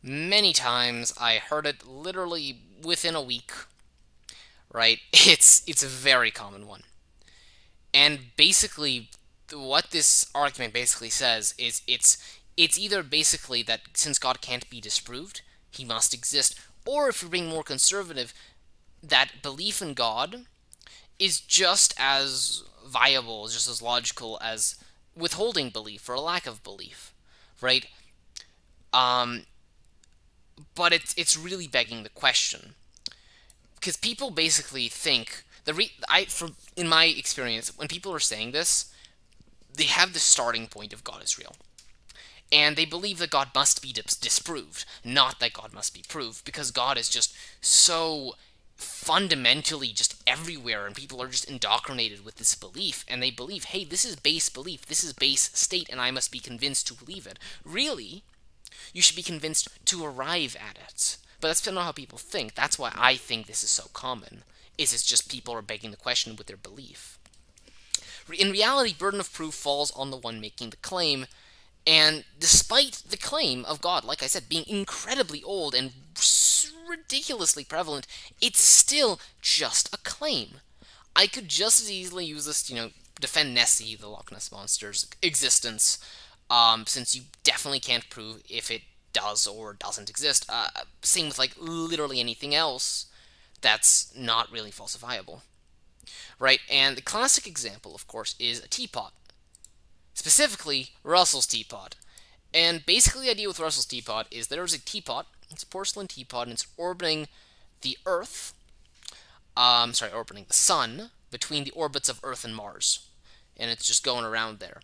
many times. I heard it literally within a week. Right? It's a very common one. And basically, what this argument basically says is it's either basically that since God can't be disproved, he must exist, or if you're being more conservative, that belief in God is just as viable, just as logical as withholding belief or a lack of belief, right? Um, but it's really begging the question because people basically think from in my experience when people are saying this, they have the starting point of God is real. And they believe that God must be disproved, not that God must be proved, because God is just so fundamentally just everywhere, and people are just indoctrinated with this belief, and they believe, hey, this is base belief, this is base state, and I must be convinced to believe it. Really, you should be convinced to arrive at it. But that's not how people think. That's why I think this is so common, is it's just people are begging the question with their belief. In reality, burden of proof falls on the one making the claim, and despite the claim of God, like I said, being incredibly old and ridiculously prevalent, it's still just a claim. I could just as easily use this to, defend Nessie, the Loch Ness Monster's existence, since you definitely can't prove if it does or doesn't exist. Same with, like, literally anything else that's not really falsifiable. Right? And the classic example, of course, is a teapot. Specifically, Russell's teapot. And basically the idea with Russell's teapot is there's a teapot, it's a porcelain teapot, and it's orbiting the Earth, orbiting the Sun, between the orbits of Earth and Mars. And it's just going around there.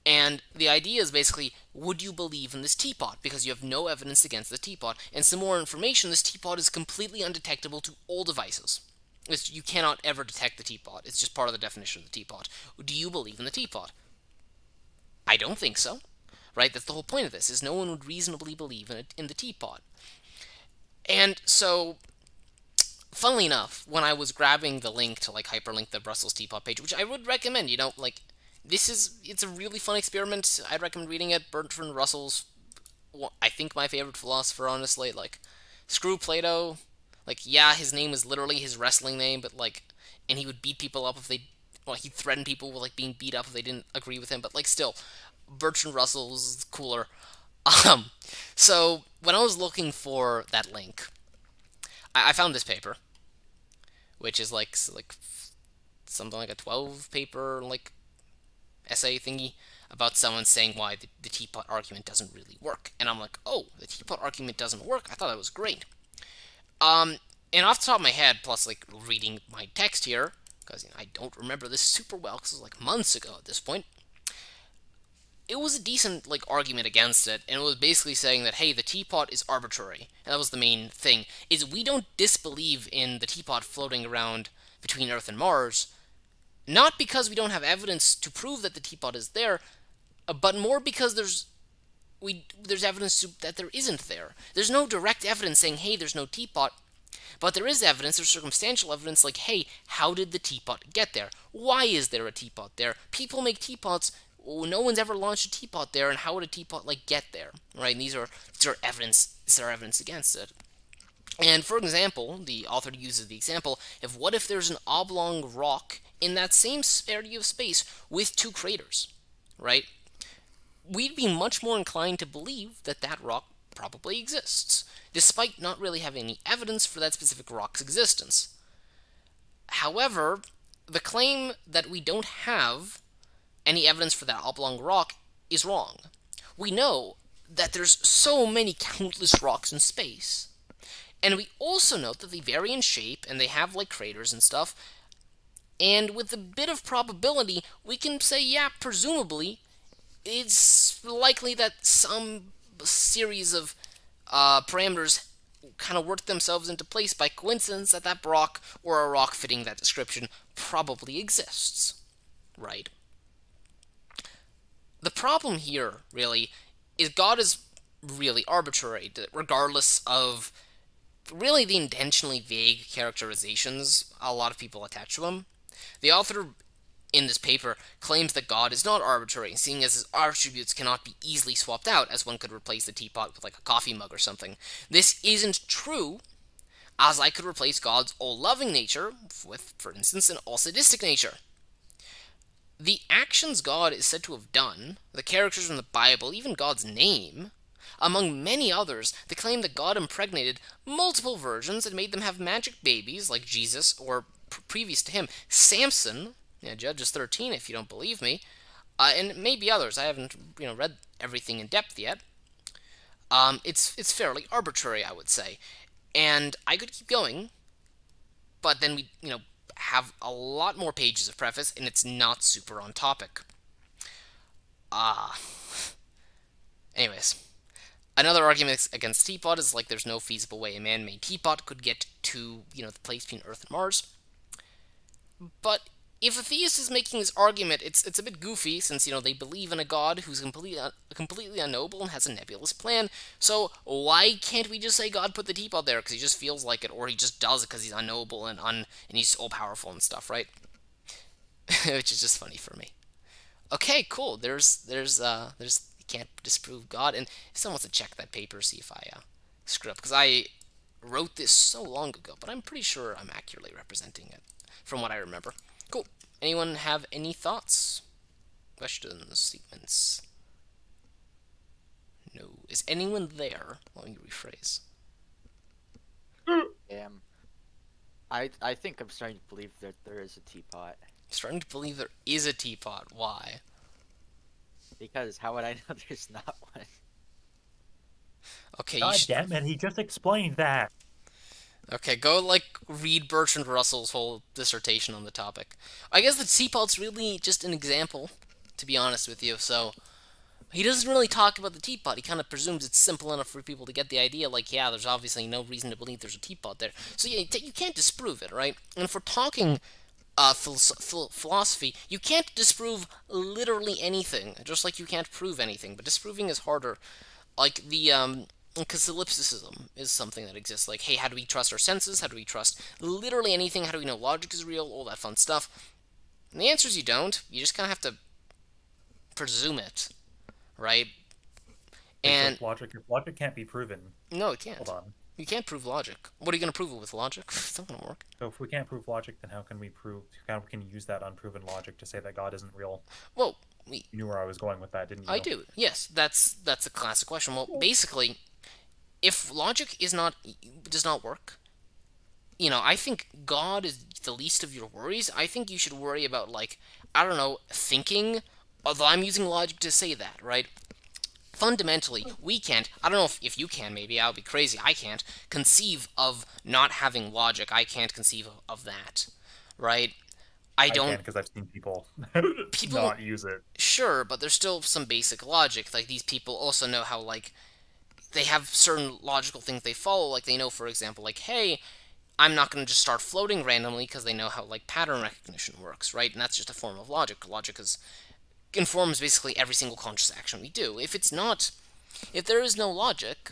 And the idea is basically, would you believe in this teapot? Because you have no evidence against the teapot. And some more information, this teapot is completely undetectable to all devices. You cannot ever detect the teapot. It's just part of the definition of the teapot. Do you believe in the teapot? I don't think so. Right? That's the whole point of this, is no one would reasonably believe in the teapot. And so, funnily enough, when I was grabbing the link to, like, hyperlink the Brussels teapot page, which I would recommend, like, it's a really fun experiment. I'd recommend reading it. Bertrand Russell's, I think, my favorite philosopher, honestly. Like, screw Plato. Like, yeah, his name is literally his wrestling name, but, like, and he would beat people up if they, well, he'd threaten people with, like, being beat up if they didn't agree with him, but, like, still, Bertrand Russell was cooler. Um, so, when I was looking for that link, I found this paper, which is, like something like a 12 paper, like, essay thingy. about someone saying why the teapot argument doesn't really work. And I'm like, oh, the teapot argument doesn't work? I thought that was great. And off the top of my head, plus like reading my text here, because I don't remember this super well because it was like months ago at this point, it was a decent like argument against it, and it was basically saying that, hey, the teapot is arbitrary. And that was the main thing, is we don't disbelieve in the teapot floating around between Earth and Mars, not because we don't have evidence to prove that the teapot is there, but more because there's evidence that there isn't there. There's no direct evidence saying, hey, there's no teapot, but there is evidence, there's circumstantial evidence like, hey, how did the teapot get there? Why is there a teapot there? People make teapots. No one's ever launched a teapot there, and how would a teapot like get there? Right? And these are evidence. These are evidence against it. And for example, the author uses the example of what if there's an oblong rock in that same area of space with two craters, right? We'd be much more inclined to believe that that rock probably exists, despite not really having any evidence for that specific rock's existence. However, the claim that we don't have any evidence for that oblong rock is wrong. We know that there's so many countless rocks in space. And we also note that they vary in shape, and they have like craters and stuff. And with a bit of probability, we can say, yeah, presumably, it's likely that some series of parameters kind of work themselves into place by coincidence that that rock, or a rock fitting that description, probably exists. Right? The problem here, really, is God is really arbitrary, regardless of really the intentionally vague characterizations a lot of people attach to him. The author in this paper claims that God is not arbitrary, seeing as his attributes cannot be easily swapped out, as one could replace the teapot with like a coffee mug or something. This isn't true, as I could replace God's all-loving nature with, for instance, an all-sadistic nature. The actions God is said to have done, the characters in the Bible, even God's name, among many others, they claim that God impregnated multiple virgins and made them have magic babies, like Jesus, or previous to him, Samson, Judges 13, if you don't believe me, and maybe others. I haven't, read everything in depth yet. It's fairly arbitrary, I would say, and I could keep going, but then we, have a lot more pages of preface, and it's not super on topic. Anyways. Another argument against teapot is like there's no feasible way a man-made teapot could get to, the place between Earth and Mars. But if a theist is making this argument, it's a bit goofy, since, they believe in a god who's completely unknowable and has a nebulous plan. So why can't we just say God put the teapot there because he just feels like it, or he just does it because he's unknowable and he's all-powerful and stuff, right? Which is just funny for me. Okay, cool. There's can't disprove God, and if someone wants to check that paper, see if I screw up, because I wrote this so long ago, but I'm pretty sure I'm accurately representing it from what I remember. Cool. Anyone have any thoughts? Questions? Statements? No. Is anyone there? Let me rephrase. I think I'm starting to believe that there is a teapot. Starting to believe there is a teapot. Why? Because how would I know there's not one? Okay, God damn it, he just explained that. Okay, go, read Bertrand Russell's whole dissertation on the topic. I guess the teapot's really just an example, to be honest with you, so he doesn't really talk about the teapot. He kind of presumes it's simple enough for people to get the idea, yeah, there's obviously no reason to believe there's a teapot there. So yeah, you can't disprove it, right? And if we're talking philosophy, you can't disprove literally anything, just like you can't prove anything, but disproving is harder. Like because solipsism is something that exists. Like, hey, how do we trust our senses? How do we trust literally anything? How do we know logic is real? All that fun stuff. And the answer is you don't. You just kind of have to presume it, right? And if logic can't be proven. No, it can't. Hold on. You can't prove logic. What are you going to prove it with logic? It's not going to work. So if we can't prove logic, then how can we use that unproven logic to say that God isn't real? Well, you knew where I was going with that, didn't you? I do. Yes, that's a classic question. Well, basically, if logic does not work, I think God is the least of your worries. I think you should worry about, I don't know, thinking although I'm using logic to say that, right? Fundamentally, we can't, I don't know if you can, maybe, I would be crazy, I can't conceive of not having logic. I can't conceive of that, right? I I can don't, because I've seen people people, not use it. sure, but there's still some basic logic. Like, these people also know how, like, they have certain logical things they follow. Like, they know, for example, like, hey, I'm not going to just start floating randomly, because they know how, like, pattern recognition works, right? And that's just a form of logic. Logic informs basically every single conscious action we do. If there is no logic,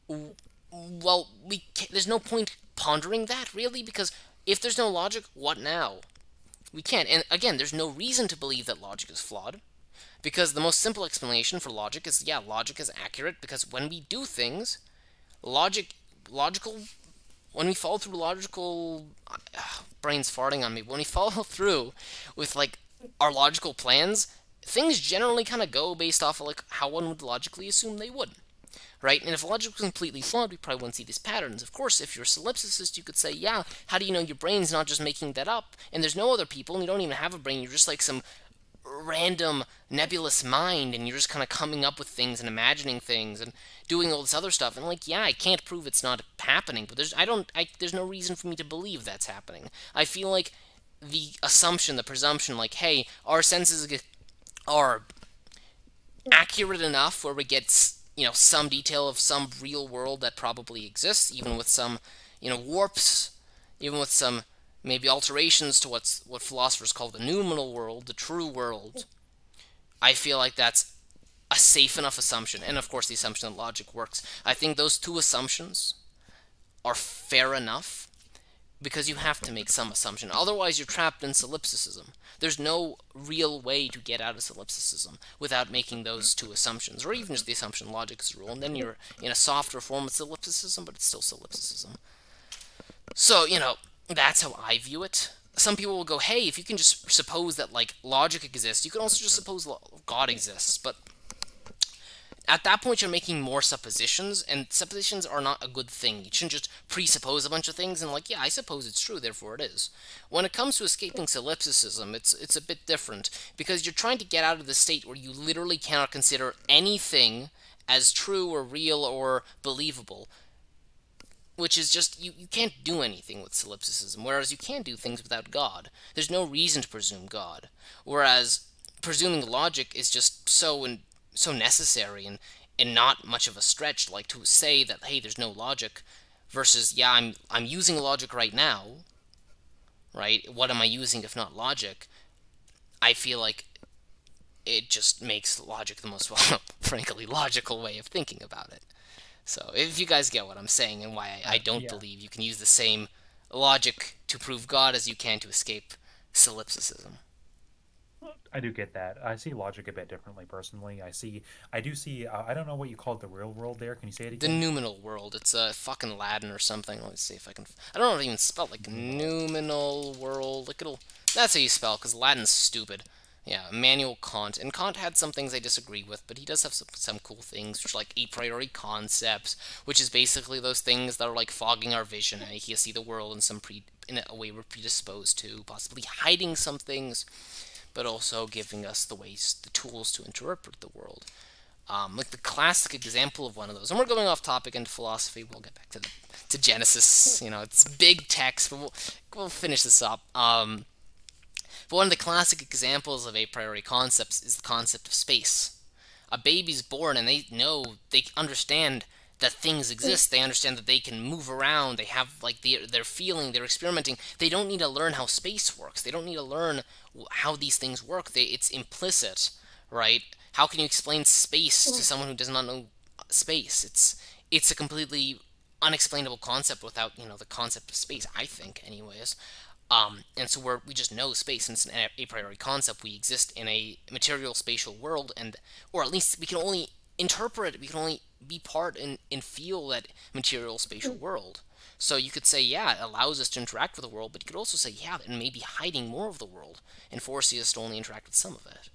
well, there's no point pondering that, really, because if there's no logic, what now? We can't. And again, there's no reason to believe that logic is flawed, because the most simple explanation for logic is, yeah, logic is accurate, because when we do things, logical, when we follow through logical, brain's farting on me, when we follow through with, like, our logical plans, things generally kind of go based off of, like, how one would logically assume they would. Right? And if logic was completely flawed, we probably wouldn't see these patterns. Of course, if you're a solipsicist, you could say, yeah, how do you know your brain's not just making that up, and there's no other people, and you don't even have a brain, you're just like some random nebulous mind, and you're just kind of coming up with things and imagining things and doing all this other stuff. And, like, yeah, I can't prove it's not happening, but there's no reason for me to believe that's happening. I feel like the assumption, the presumption, like, hey, our senses are accurate enough where we get, some detail of some real world that probably exists, even with some, warps, even with some maybe alterations to what philosophers call the noumenal world, the true world. I feel like that's a safe enough assumption, and of course the assumption that logic works. I think those two assumptions are fair enough, because you have to make some assumption. Otherwise, you're trapped in solipsism. There's no real way to get out of solipsism without making those two assumptions, or even just the assumption logic is a rule, and then you're in a softer form of solipsism, but it's still solipsism. So, that's how I view it. Some people will go, hey, if you can just suppose that, like, logic exists, you can also just suppose God exists, but at that point, you're making more suppositions, and suppositions are not a good thing. You shouldn't just presuppose a bunch of things and, like, yeah, I suppose it's true, therefore it is. When it comes to escaping solipsism, it's a bit different, because you're trying to get out of the state where you literally cannot consider anything as true or real or believable, which is just, you can't do anything with solipsism, whereas you can do things without God. There's no reason to presume God, whereas presuming logic is just so necessary and not much of a stretch, like to say that, hey, there's no logic, versus, yeah, I'm using logic right now, right? What am I using if not logic? I feel like it just makes logic the most, well, frankly, logical way of thinking about it. So, if you guys get what I'm saying and why I don't Yeah. believe you can use the same logic to prove God as you can to escape solipsism. I do get that. I see logic a bit differently personally. I do see. I don't know what you call it, the real world. There, can you say it The again? noumenal world. It's a fucking Latin or something. Let's see if I can. I don't know if I even spell like Numenal. noumenal world. Like it'll. That's how you spell, because Latin's stupid. Yeah, Immanuel Kant. And Kant had some things I disagree with, but he does have some cool things, which are like a priori concepts, which is basically those things that are like fogging our vision and making us see the world in a way we're predisposed to, possibly hiding some things, but also giving us the tools to interpret the world. Like the classic example of one of those, and we're going off topic into philosophy. We'll get back to Genesis. It's big text, but we'll finish this up. But one of the classic examples of a priori concepts is the concept of space. A baby's born, and they understand that things exist. They understand that they can move around. They have, like, they're feeling, they're experimenting. They don't need to learn how space works. They don't need to learn how these things work. It's implicit, right? How can you explain space to someone who does not know space? It's a completely unexplainable concept without, the concept of space, I think, anyways. And so we just know space, and it's an a priori concept. We exist in a material spatial world, or at least we can only interpret, we can only be part and feel that material spatial world. So you could say, yeah, it allows us to interact with the world, but you could also say, yeah, it may be hiding more of the world and forcing us to only interact with some of it.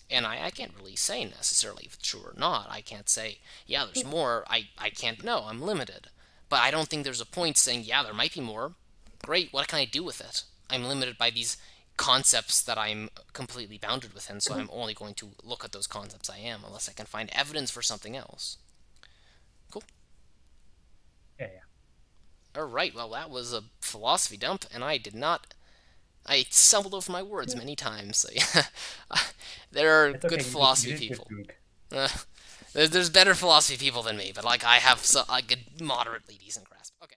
And I can't really say necessarily if it's true or not. I can't say, yeah, there's more. I can't know. I'm limited. But I don't think there's a point saying, yeah, there might be more. Great, what can I do with it? I'm limited by these concepts that I'm completely bounded within, so I'm only going to look at those concepts I am, unless I can find evidence for something else. Cool. Yeah. Alright, well, that was a philosophy dump, and I stumbled over my words many times, so yeah. There are It's okay. good You philosophy did good, people. dude. There's better philosophy people than me, but, like, I have a moderately decent grasp. Okay.